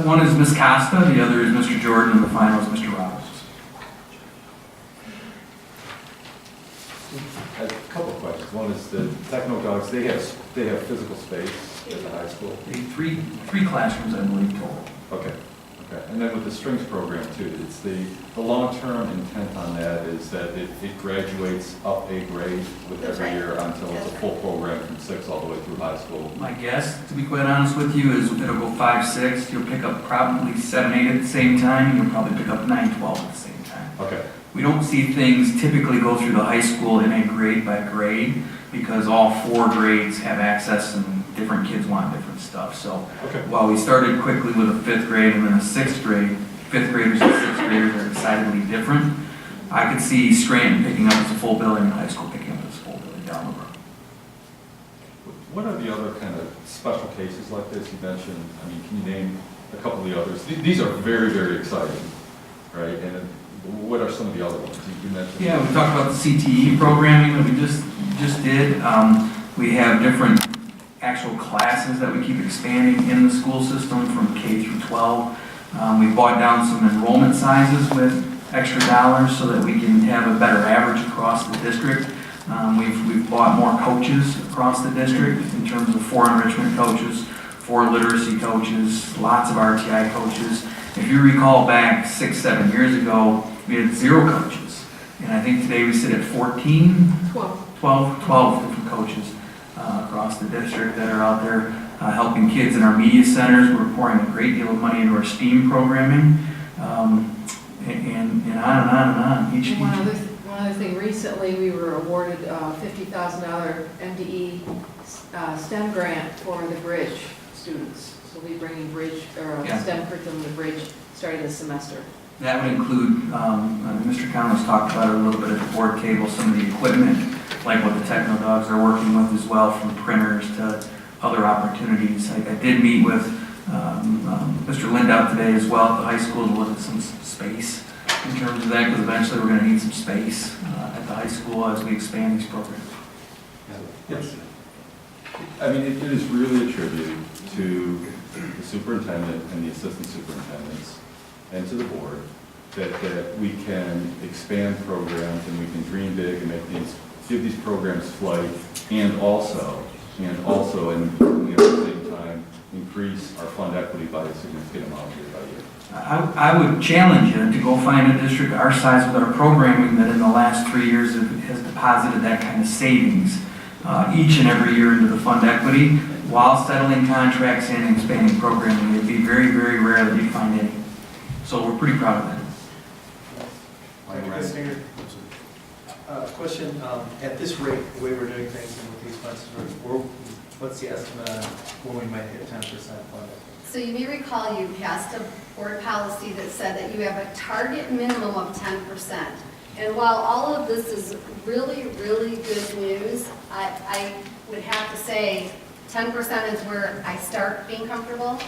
One is Ms. Costa, the other is Mr. Jordan, and the final is Mr. Roberts. A couple of questions. One is the Techno Dogs, they have physical space at the high school? Three classrooms, I believe, total. Okay. And then with the strings program too, it's the long-term intent on that is that it graduates up a grade with every year until it's a full program from 6 all the way through high school. My guess, to be quite honest with you, is it'll go 5, 6. You'll pick up probably 7, 8 at the same time. And you'll probably pick up 9, 12 at the same time. Okay. We don't see things typically go through the high school in a grade by grade because all 4 grades have access and different kids want different stuff. So while we started quickly with a 5th grade and then a 6th grade, 5th graders and 6th graders are decidedly different. I could see Scranton picking up as a full building and high school picking up as a full building down the road. What are the other kind of special cases like this you mentioned? I mean, can you name a couple of the others? These are very, very exciting, right? And what are some of the other ones you mentioned? Yeah, we talked about the CTE programming that we just did. We have different actual classes that we keep expanding in the school system from K through 12. We bought down some enrollment sizes with extra dollars so that we can have a better average across the district. We've bought more coaches across the district in terms of 4 enrichment coaches, 4 literacy coaches, lots of RTI coaches. If you recall back 6, 7 years ago, we had 0 coaches. And I think today we sit at 14? 12 different coaches across the district that are out there helping kids in our media centers. We're pouring a great deal of money into our STEAM programming, and on and on. One other thing, recently we were awarded a $50,000 MDE STEM grant for the Bridge students. So we'll be bringing Bridge, or STEM curriculum to Bridge starting this semester. That would include, Mr. Conless talked about it a little bit at the board table, some of the equipment, like what the Techno Dogs are working with as well, from printers to other opportunities. I did meet with Mr. Lindow today as well at the high school to look at some space in terms of that, because eventually we're going to need some space at the high school as we expand these programs. Yes. I mean, it is really a tribute to the superintendent and the assistant superintendents and to the board that we can expand programs and we can dream big and give these programs flight, and also, and importantly at the same time, increase our fund equity by a significant amount year by year. I would challenge you to go find a district our size with our programming that in the last 3 years has deposited that kind of savings each and every year into the fund equity while settling contracts in and expanding programming. It'd be very, very rare that you find any. So we're pretty proud of that. Question, at this rate, the way we're doing things and with these funds, what's the estimate on when we might hit 10% funded? So you may recall you passed a board policy that said that you have a target minimum of 10%. And while all of this is really, really good news, I would have to say 10% is where I start being comfortable.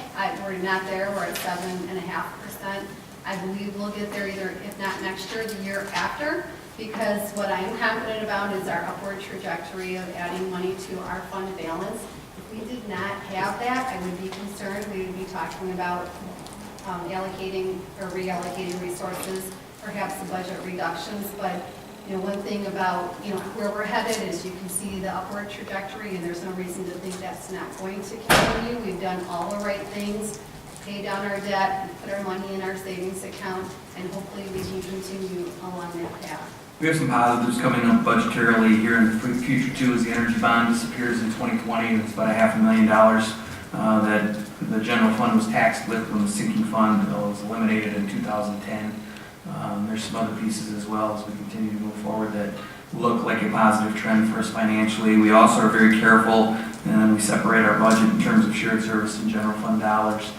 We're not there, we're at 7.5%. I believe we'll get there either, if not next year, the year after, because what I'm confident about is our upward trajectory of adding money to our fund balance. If we did not have that, I would be concerned. We would be talking about allocating or reallocating resources, perhaps the budget reductions. But you know, one thing about where we're headed is you can see the upward trajectory, and there's no reason to think that's not going to continue. We've done all the right things, pay down our debt, put our money in our savings account, and hopefully we can continue along that path. We have some positives coming up budgetarily here in the future too, as the energy bond disappears in 2020. It's about $500,000 that the general fund was taxed with when the sinking fund was eliminated in 2010. There's some other pieces as well as we continue to move forward that look like a positive trend for us financially. We also are very careful, and we separate our budget in terms of shared service and general fund dollars.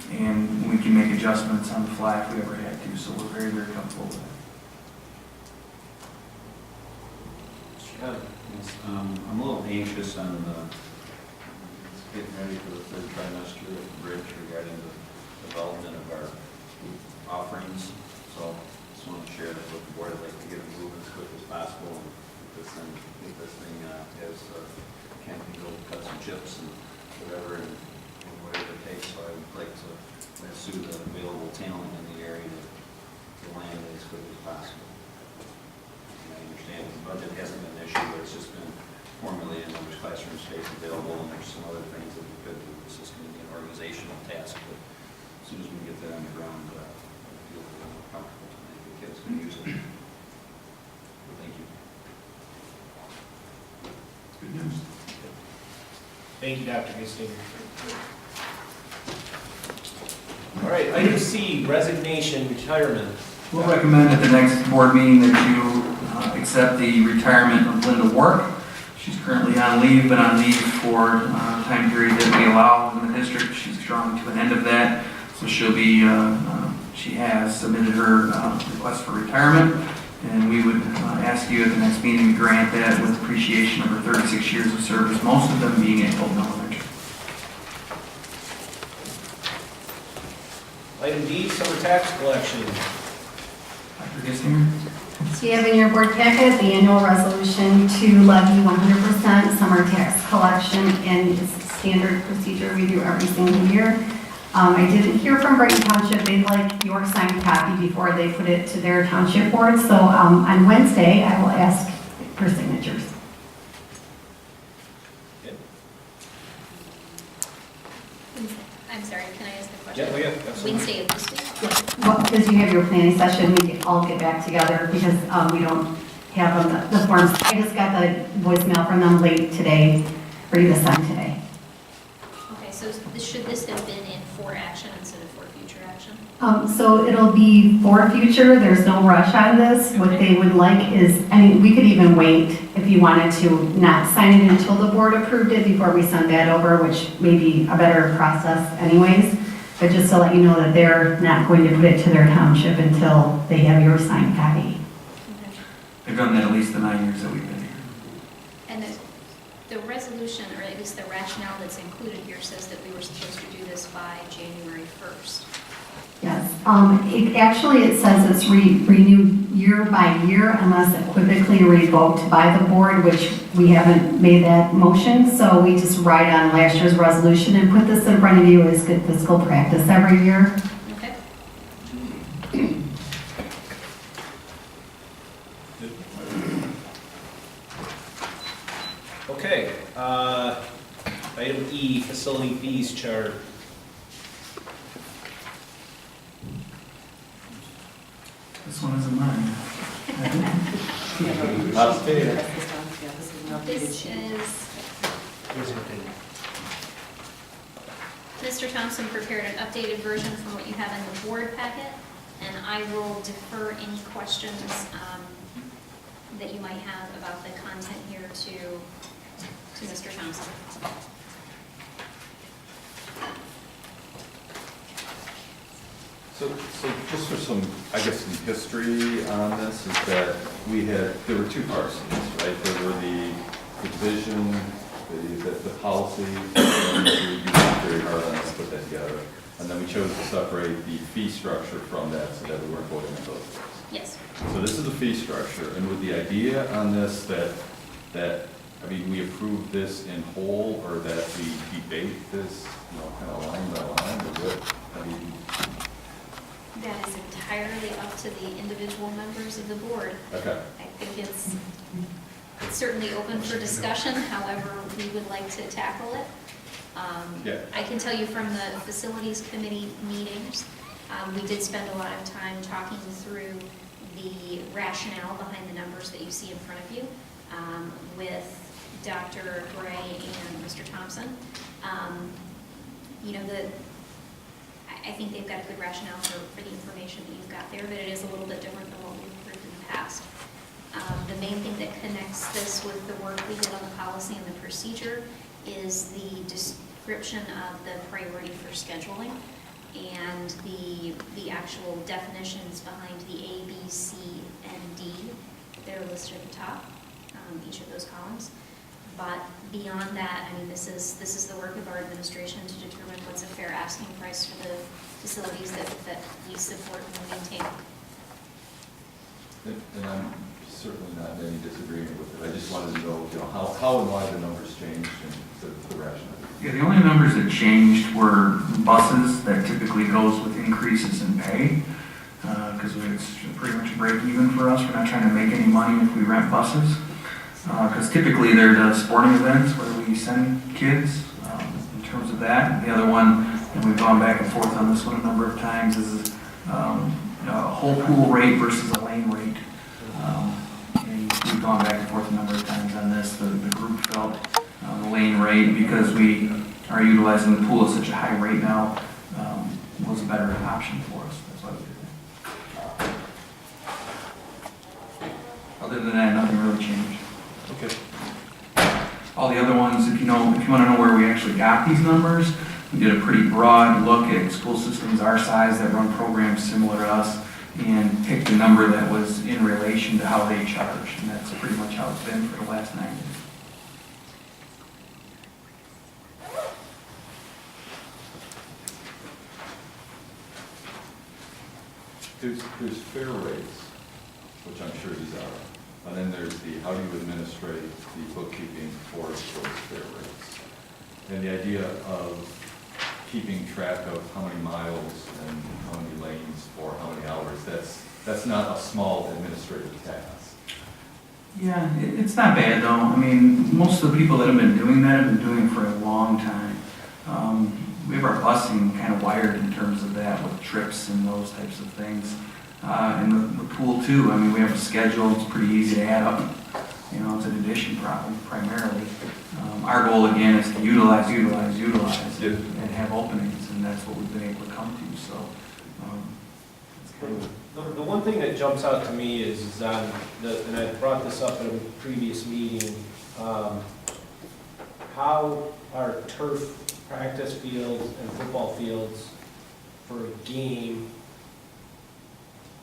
And we can make adjustments on the fly if we ever had to, so we're very, very comfortable with that. Yes, I'm a little anxious on getting ready for the third trimester of the bridge regarding the development of our offerings. So just want to share that with the board. I'd like to get it moving as quick as possible and get this thing as can go cut some chips and whatever and whatever it takes. So I would like to pursue the available talent in the area to land it as quick as possible. And I understand the budget hasn't been an issue, but it's just been formulated, and there's classroom space available, and there's some other things that we could do. This is going to be an organizational task, but as soon as we get that on the ground, I feel a little more comfortable. I think the kids can use it. So thank you. Good news. Thank you, Dr. Gisting. All right, item C, resignation, retirement. We'll recommend at the next board meeting that you accept the retirement of Linda Wark. She's currently on leave, but on leave for a time period that we allow in the district. She's drawing to an end of that, so she'll be, she has submitted her request for retirement, and we would ask you at the next meeting to grant that with appreciation of her 36 years of service, most of them being at Colton Elementary. Item D, summer tax collection. Dr. Gissinger? So you have in your board packet the annual resolution to levy 100% summer tax collection, and it's a standard procedure we do every single year. I didn't hear from Brighton Township. They'd like your signed copy before they put it to their township board. So on Wednesday, I will ask for signatures. I'm sorry, can I ask the question? Yeah, absolutely. Wednesday of this week? Well, because you have your planning session, we all get back together because we don't have the forms. I just got the voicemail from them late today for you to send today. Okay, so should this have been in for action instead of for future action? So it'll be for future. There's no rush on this. What they would like is, I mean, we could even wait if you wanted to not sign it until the board approved it before we send that over, which may be a better process anyways. But just to let you know that they're not going to put it to their township until they have your signed copy. They've done that at least the 9 years that we've been here. And the resolution, or at least the rationale that's included here, says that we were supposed to do this by January 1st. Yes, it says it's renewed year by year unless equivocally revoked by the board, which we haven't made that motion. So we just write on last year's resolution and put this in front of you as good fiscal practice every year. Okay. Okay, item E, facility fees chart. This one isn't mine. This is, Mr. Thompson prepared an updated version from what you have in the board packet, and I will defer any questions that you might have about the content here to Mr. Thompson. So just for some, I guess, some history on this, is that there were two parts to this, right? There were the vision, the policy, and we worked very hard on this to put that together. And then we chose to separate the fee structure from that so that we weren't voting on both things. Yes. So this is the fee structure, and with the idea on this I mean, we approve this in whole, or that we debate this, kind of line by line, or what, I mean. That is entirely up to the individual members of the board. Okay. I think it's certainly open for discussion, however we would like to tackle it. Yeah. I can tell you from the facilities committee meetings, we did spend a lot of time talking through the rationale behind the numbers that you see in front of you with Dr. Gray and Mr. Thompson. I think they've got a good rationale for the information that you've got there. there, but it is a little bit different than what we've approved in the past. The main thing that connects this with the work we did on the policy and the procedure is the description of the priority for scheduling and the actual definitions behind the A, B, C, and D that are listed at the top, each of those columns. But beyond that, I mean, this is the work of our administration to determine what's a fair asking price for the facilities that we support and maintain. And I'm certainly not in any disagreement with it. I just wanted to know, how and why the numbers changed and the rationale. Yeah, the only numbers that changed were buses that typically goes with increases in pay, because it's pretty much a break even for us. We're not trying to make any money if we rent buses, because typically they're the sporting events where we send kids in terms of that. The other one, and we've gone back and forth on this one a number of times, is a whole pool rate versus a lane rate. And we've gone back and forth a number of times on this. The group felt the lane rate, because we are utilizing the pool at such a high rate now, was a better option for us. That's why we did that. Other than that, nothing really changed. Okay. All the other ones, if you want to know where we actually got these numbers, we did a pretty broad look at school systems our size that run programs similar to us and picked a number that was in relation to how they charge. And that's pretty much how it's been for the last 9 years. There's fair rates, which I'm sure these are, and then there's the how do you administrate the bookkeeping for those fair rates. And the idea of keeping track of how many miles and how many lanes for how many hours, that's not a small administrative task. Yeah, it's not bad though. I mean, most of the people that have been doing that have been doing it for a long time. We have our busing kind of wired in terms of that with trips and those types of things. And the pool too, I mean, we have a schedule, it's pretty easy to add up. It's an addition problem primarily. Our goal again is to utilize, and have openings, and that's what we've been able to come to, so. It's kind of The one thing that jumps out to me is on and I brought this up at a previous meeting, how our turf practice fields and football fields for a game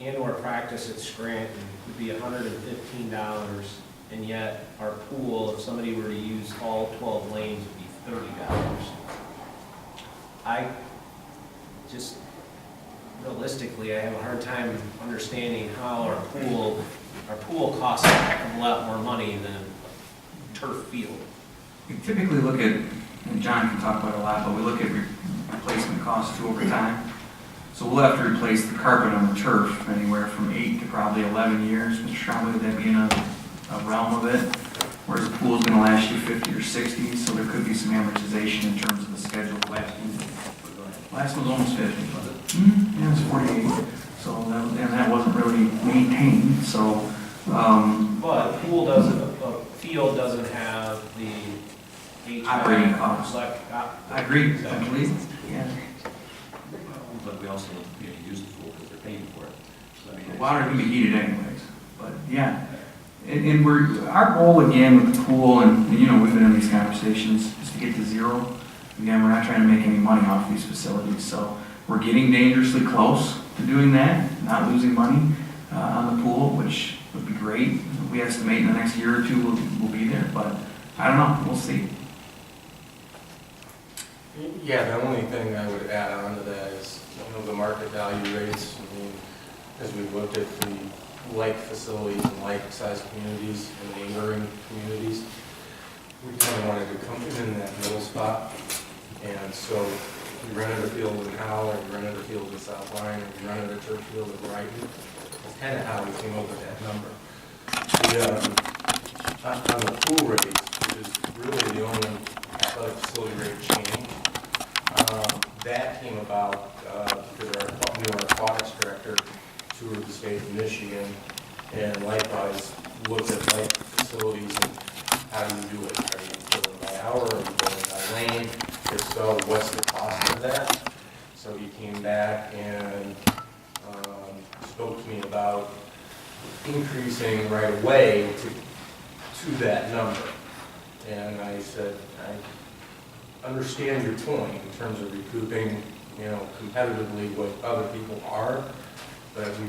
and/or practice at Scranton would be $115, and yet our pool, if somebody were to use all 12 lanes, would be $30. I just, realistically, I have a hard time understanding how our pool costs a heck of a lot more money than a turf field. We typically look at, and John can talk about it a lot, but we look at replacement costs too over time. So we'll have to replace the carpet on the turf anywhere from 8 to probably 11 years. Mr. Stromley, would that be in a realm of it? Whereas the pool's going to last you 50 or 60, so there could be some amortization in terms of the schedule. Last one's almost 50. Yeah, it's 48. So that wasn't really maintained. So, but a field doesn't have the operating costs. I agree completely. Yeah. But we also use the pool because they're paying for it. So, I mean, The water can be heated anyways. But yeah, and our goal again with the pool, and we've been in these conversations, is to get to zero. Again, we're not trying to make any money off these facilities, so we're getting dangerously close to doing that, not losing money on the pool, which would be great. We estimate in the next year or two we'll be there, but I don't know, we'll see. Yeah, the only thing I would add on to that is, the market value rates. I mean, as we looked at the like facilities and like size communities and neighboring communities, we kind of wanted to come in that middle spot. And so we rented a field in Howell, we rented a field in South Line, and we rented a turf field in Brighton. That's kind of how we came up with that number. On the pool rates, which is really the only athletic facility rate change, that came about because our new aquatics director toured the state of Michigan and likewise looked at like facilities and how do you do it? Are you billing by hour, are you billing by lane? If so, what's the cost of that? So he came back and spoke to me about increasing right away to that number. And I said, I understand your point in terms of recouping, you know, competitively what other people are, but we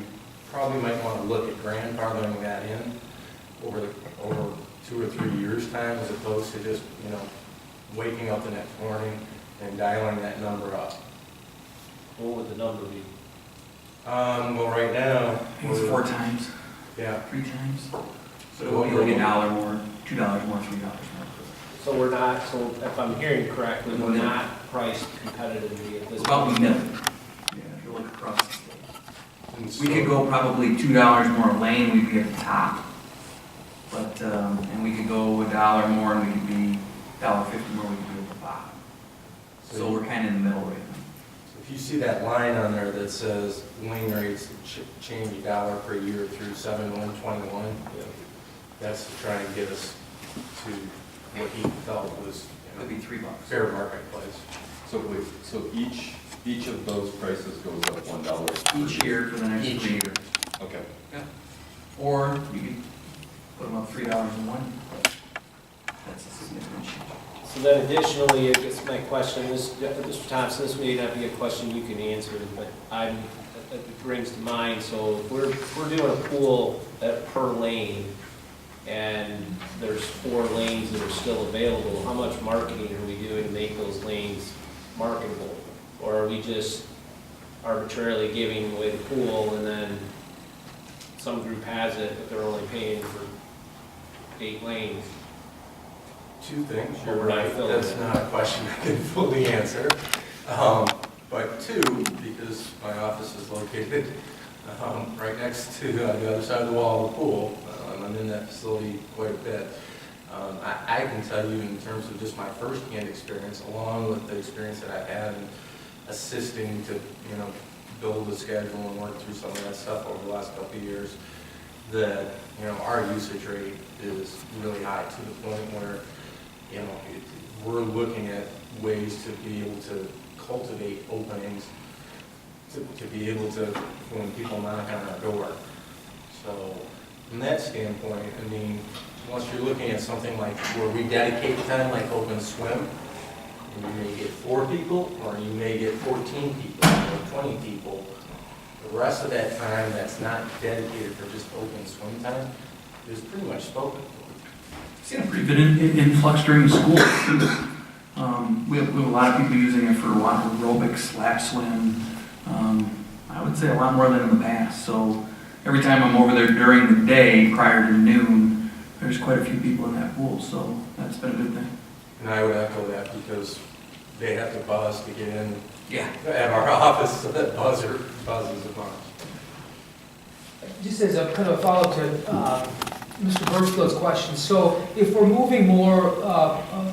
probably might want to look at grandfathering that in over 2 or 3 years' time, as opposed to just, you know, waking up the next morning and dialing that number up. What would the number be? Well, right now, I think it's 4 times, yeah. 3 times. So It'll be like $1 more, $2 more, $3 more. So we're not, so if I'm hearing correctly, we're not priced competitively at this About point. the middle. Yeah, if you look across the state. And We so- could go probably $2 more a lane, we'd be at the top. But, and we could go $1 more and we could be $1.50 more, we could be at the bottom. So we're kind of in the middle right now. So if you see that line on there that says lane rates change $1 per year through 7/1/21, that's to try and get us to what he felt was, you Could know, be $3. fair marketplace. So wait, so each of those prices goes up $1 Each year for the next 3 years. Okay. Or you could put them up $3 in one. That's a significant change. So then additionally, I guess my question, Mr. Thompson, this may not be a question you can answer, but it brings to mind, so if we're doing a pool per lane, and there's 4 lanes that are still available, how much marketing are we doing to make those lanes marketable? Or are we just arbitrarily giving away the pool, and then some group has it, but they're only paying for 8 lanes? 2 things, Well, you're we're not right, filling that's it. not a question I can fully answer. But 2, because my office is located right next to the other side of the wall of the pool, I'm in that facility quite a bit. I can tell you in terms of just my firsthand experience, along with the experience that I've had in assisting to, you know, build a schedule and work through some of that stuff over the last couple of years, that, you know, our usage rate is really high to the point where, you know, we're looking at ways to be able to cultivate openings, to be able to, when people knock on our door. So from that standpoint, I mean, unless you're looking at something like where we dedicate time, like open swim, and you may get 4 people, or you may get 14 people, or 20 people. The rest of that time that's not dedicated for just open swim time is pretty much spoken for. Seen a pretty good influx during the school. We have a lot of people using it for water aerobics, lap swim. I would say a lot more than in the past. So every time I'm over there during the day, prior to noon, there's quite a few people in that pool. So that's been a good thing. And I would echo that because they have to buzz to get in Yeah. at our office, so that buzzes as much. Just as a kind of a follow-up to Mr. Birchfield's question, so if we're moving more,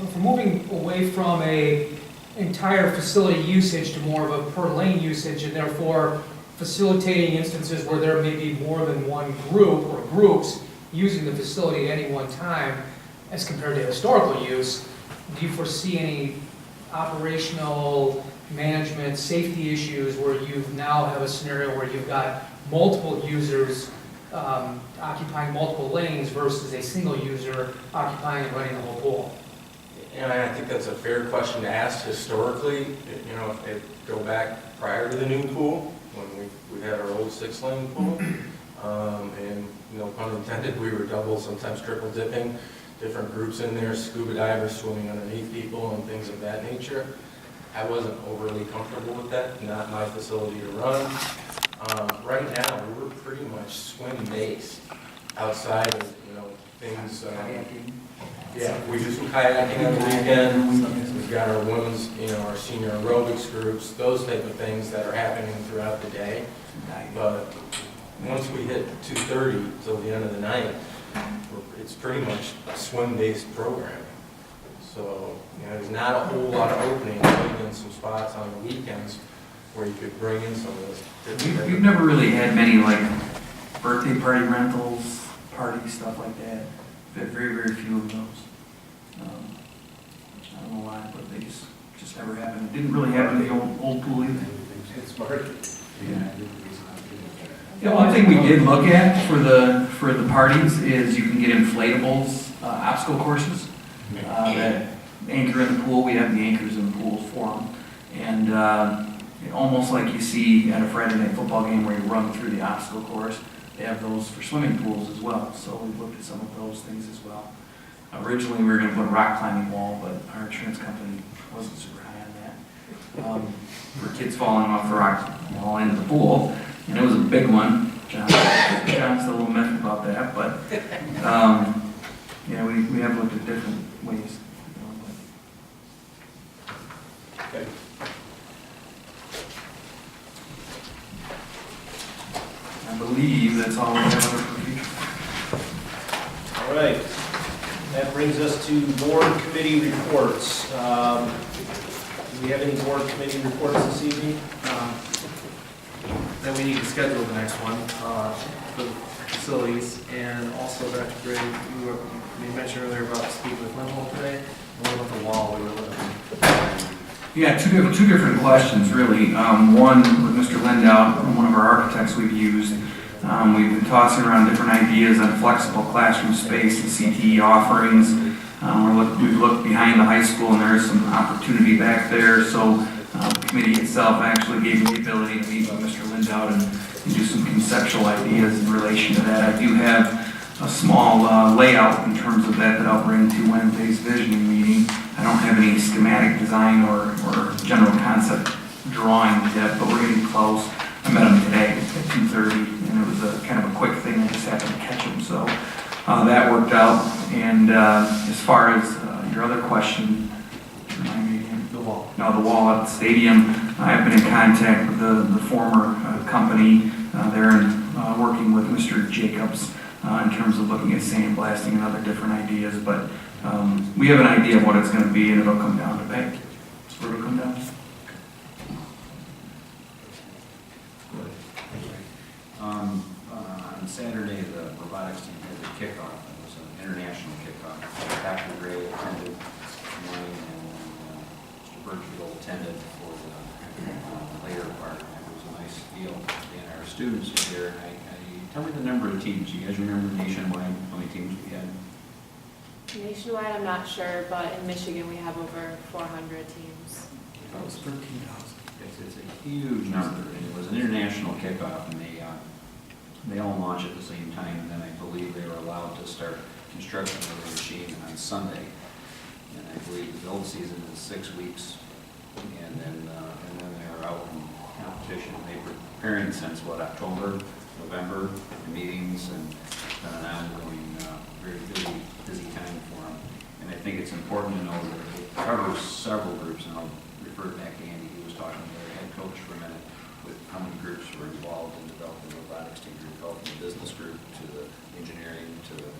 if we're moving away from a entire facility usage to more of a per lane usage, and therefore facilitating instances where there may be more than one group or groups using the facility at any one time, as compared to historical use, do you foresee any operational management safety issues where you now have a scenario where you've got multiple users occupying multiple lanes versus a single user occupying and running the whole pool? And I think that's a fair question to ask historically. You know, if it go back prior to the new pool, when we had our old 6-lane pool, and no pun intended, we were double, sometimes triple dipping, different groups in there, scuba divers swimming underneath people and things of that nature. I wasn't overly comfortable with that, not my facility to run. Right now, we're pretty much swim-based outside of, you know, things. Yeah, we do some kayaking on the weekend. We've got our women's, you know, our senior aerobics groups, those type of things that are happening throughout the day. But once we hit 2:30 till the end of the night, it's pretty much a swim-based program. So, you know, there's not a whole lot of openings, other than some spots on the weekends where you could bring in some of those. We've never really had many like birthday party rentals, party stuff like that. We've had very, very few of those. I don't know why, but they just never happened. It didn't really happen in the old pool either. It's market. Yeah. Yeah, one thing we did look at for the parties is you can get inflatables, obstacle courses that anchor in the pool. We have the anchors in the pools for them. And almost like you see at a Friday night football game where you run through the obstacle course, they have those for swimming pools as well. So we looked at some of those things as well. Originally, we were going to put a rock climbing wall, but our insurance company wasn't super high on that. For kids falling off the rock wall into the pool, and it was a big one. John's a little miffed about that, but yeah, we have looked at different ways. Okay. I believe that's all we have for future. All right. That brings us to board committee reports. Do we have any board committee reports this evening? Then we need to schedule the next one for facilities. And also, Dr. Gray, you mentioned earlier about speaking with Lindholm today. And what about the wall? We were looking at. Yeah, two different questions, really. One with Mr. Lindau, one of our architects we've used. We've been tossing around different ideas on flexible classroom space and CTE offerings. We've looked behind the high school, and there is some opportunity back there. So the committee itself actually gave me the ability to meet with Mr. Lindau and do some conceptual ideas in relation to that. I do have a small layout in terms of that I'll bring to Wednesday's visioning meeting. I don't have any schematic design or general concept drawings yet, but we're getting close. I met him today at 2:30, and it was kind of a quick thing. I just happened to catch him, so that worked out. And as far as your other question, remind me again. The wall. No, the wall at the stadium. I have been in contact with the former company. They're working with Mr. Jacobs in terms of looking at sandblasting and other different ideas. But we have an idea of what it's going to be, and it'll come down to bank. That's where it'll come down. On Saturday, the robotics team had a kickoff. It was an international kickoff. Dr. Gray attended mine, and Mr. Birchfield attended for the later part. It was a nice deal. And our students were there. Tell me the number of teams. You guys remember nationwide how many teams we had? Nationwide, I'm not sure, but in Michigan, we have over 400 teams. That was 13,000. It's a huge number, and it was an international kickoff, and they all launch at the same time, and then I believe they were allowed to start construction of the machine on Sunday. And I believe the build season is 6 weeks, and then they were out in competition. They've been preparing since, October, November, meetings, and been an ongoing, very busy time for them. And I think it's important to know that it covers several groups, and I'll refer back to Andy, who was talking to their head coach for a minute, with how many groups were involved in developing the robotics team, from the business group to the engineering to the,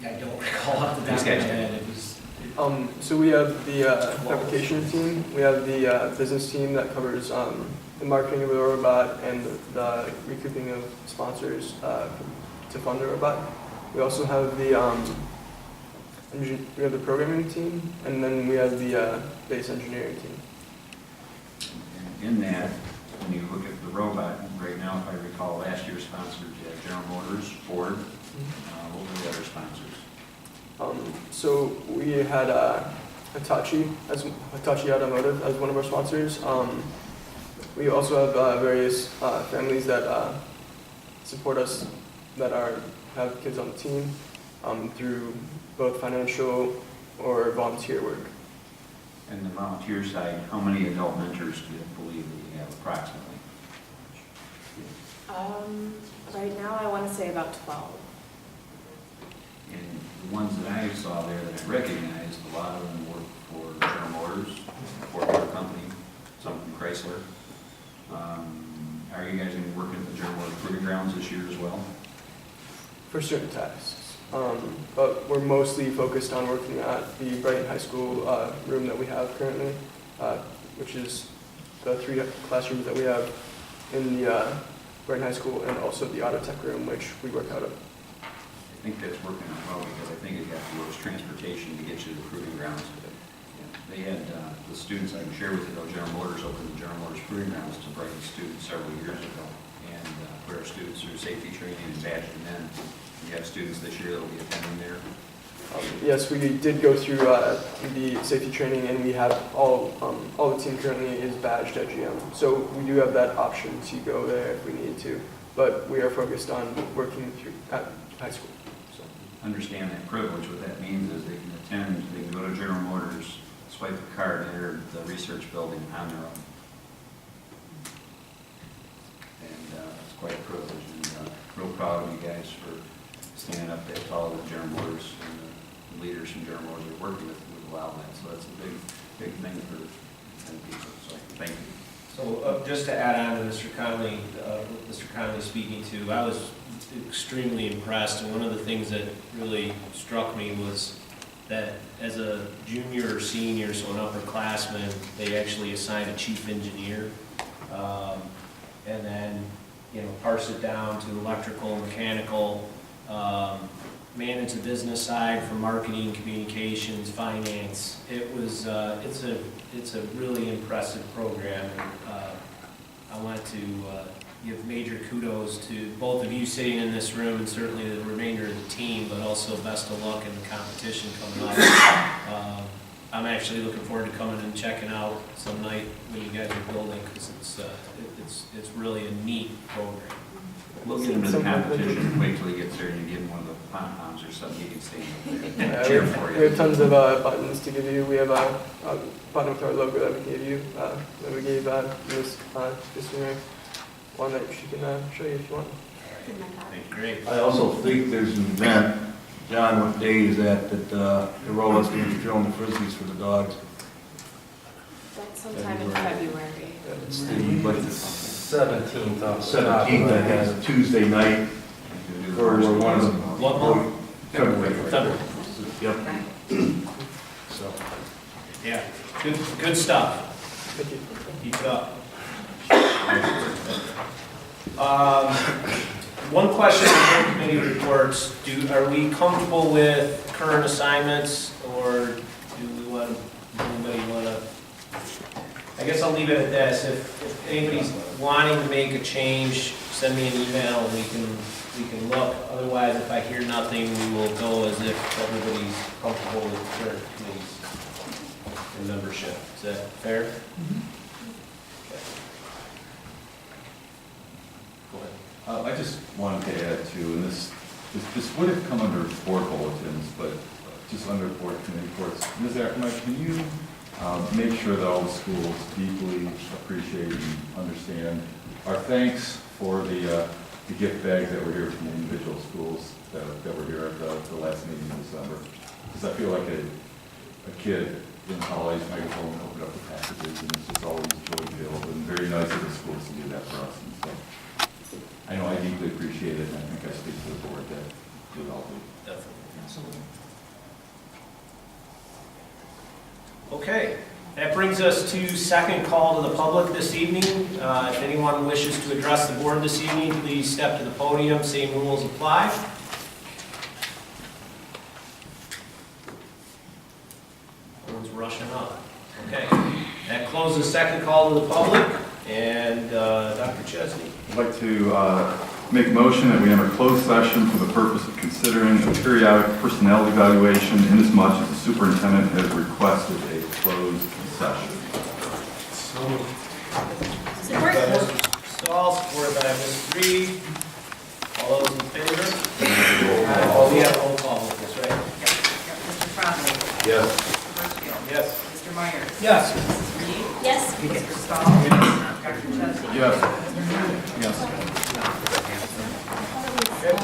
I don't recall off the top of my head. It was. So we have the fabrication team, we have the business team that covers the marketing of the robot and the recouping of sponsors to fund the robot. We also have the programming team, and then we have the base engineering team. in that, when you look at the robot, right now, if I recall, last year sponsored General Motors, Ford. What were the other sponsors? So we had Hitachi Automotive as one of our sponsors. We also have various families that support us that have kids on the team through both financial or volunteer work. And the volunteer side, how many adult mentors do you believe that you have approximately? Right now, I want to say about 12. And the ones that I saw there that I recognized, a lot of them work for General Motors, Ford Motor Company, some from Chrysler. Are you guys going to be working at the General Motors Proving Grounds this year as well? For certain tasks. But we're mostly focused on working at the Brighton High School room that we have currently, which is the 3 classrooms that we have in the Brighton High School, and also the auto tech room, which we work out of. I think that's working out well, because I think it got the most transportation to get you to the Proving Grounds. They had the students, I can share with you, though, General Motors opened the General Motors Proving Grounds to Brighton students several years students through safety training and badge them in. You have students this year that will be attending there. Yes, we did go through the safety training, and we have all the team currently is badged at GM. So we do have that option to go there if we need to, but we are focused on working through at high school. So. Understand that privilege. What that means is they can attend, they can go to General Motors, swipe the card, enter the research building on their own. And it's quite a privilege, and real proud of you guys for standing up there tall with General Motors, and the leaders from General Motors are working with allow that. So that's a big thing for people. So thank you. So just to add on to Mr. Conley speaking to, I was extremely impressed, and one of the things that really struck me was that as a junior or senior, so an upperclassman, they actually assign a chief engineer, and then parse it down to electrical, mechanical, manage the business side for marketing, communications, finance. It's a really impressive program. I want to give major kudos to both of you sitting in this room, and certainly the remainder of the team, but also best of luck in the competition coming up. I'm actually looking forward to coming and checking out some night when you guys are building, because it's really a neat program. We'll get him to the competition. Wait till he gets there and you give him one of the pom-poms or something. You can stand up there. Cheer for you. We have tons of buttons to give you. We have a button with our logo that we gave you, that we gave Ms. Mary. One that she can show you if you want. Great. I also think there's an event, John, what day is that the Rollers going to be throwing the frisbees for the dogs? That's sometime in February. It's the 17th, that has a Tuesday night, or one of them. What month? February. Yep. So. Yeah, good stuff. Thank you. Keep it up. One question on committee reports. Are we comfortable with current assignments, or do anybody want to? I guess I'll leave it at this. If anybody's wanting to make a change, send me an email and we can look. Otherwise, if I hear nothing, we will go as if everybody's comfortable with current committees and membership. Is that fair? Mm-hmm. Okay. Go ahead. I just wanted to add to, and this would have come under board bulletins, but just under board committee reports. Ms. Ackerman, can you make sure that all the schools deeply appreciate and understand our thanks for the gift bags that were here from the individual schools that were here at the last meeting in December? Because I feel like a kid in college might go home and open up the packages, and it's just always joy-filled and very nice of the schools to do that for us. And so I know I deeply appreciate it, and I think I speak to the board that we all do. Definitely. Absolutely. Okay, that brings us to second call to the public this evening. If anyone wishes to address the board this evening, please step to the podium. Same rules apply. Everyone's rushing up. Okay, that closes second call to the public. And Dr. Chesney. I'd like to make a motion that we have a closed session for the purpose of considering a periodic personnel evaluation inasmuch as the superintendent has requested a closed session. Support. Stahl, supported by Ms. Reed. All those in favor? Oh, we have roll call with this, right? Mr. Crossley. Yes. Mr. Birchfield. Yes. Mr. Myers. Yes. Mrs. Reed. Yes. Mr. Stahl. Dr. Chesney. Yes. Mr. Moon.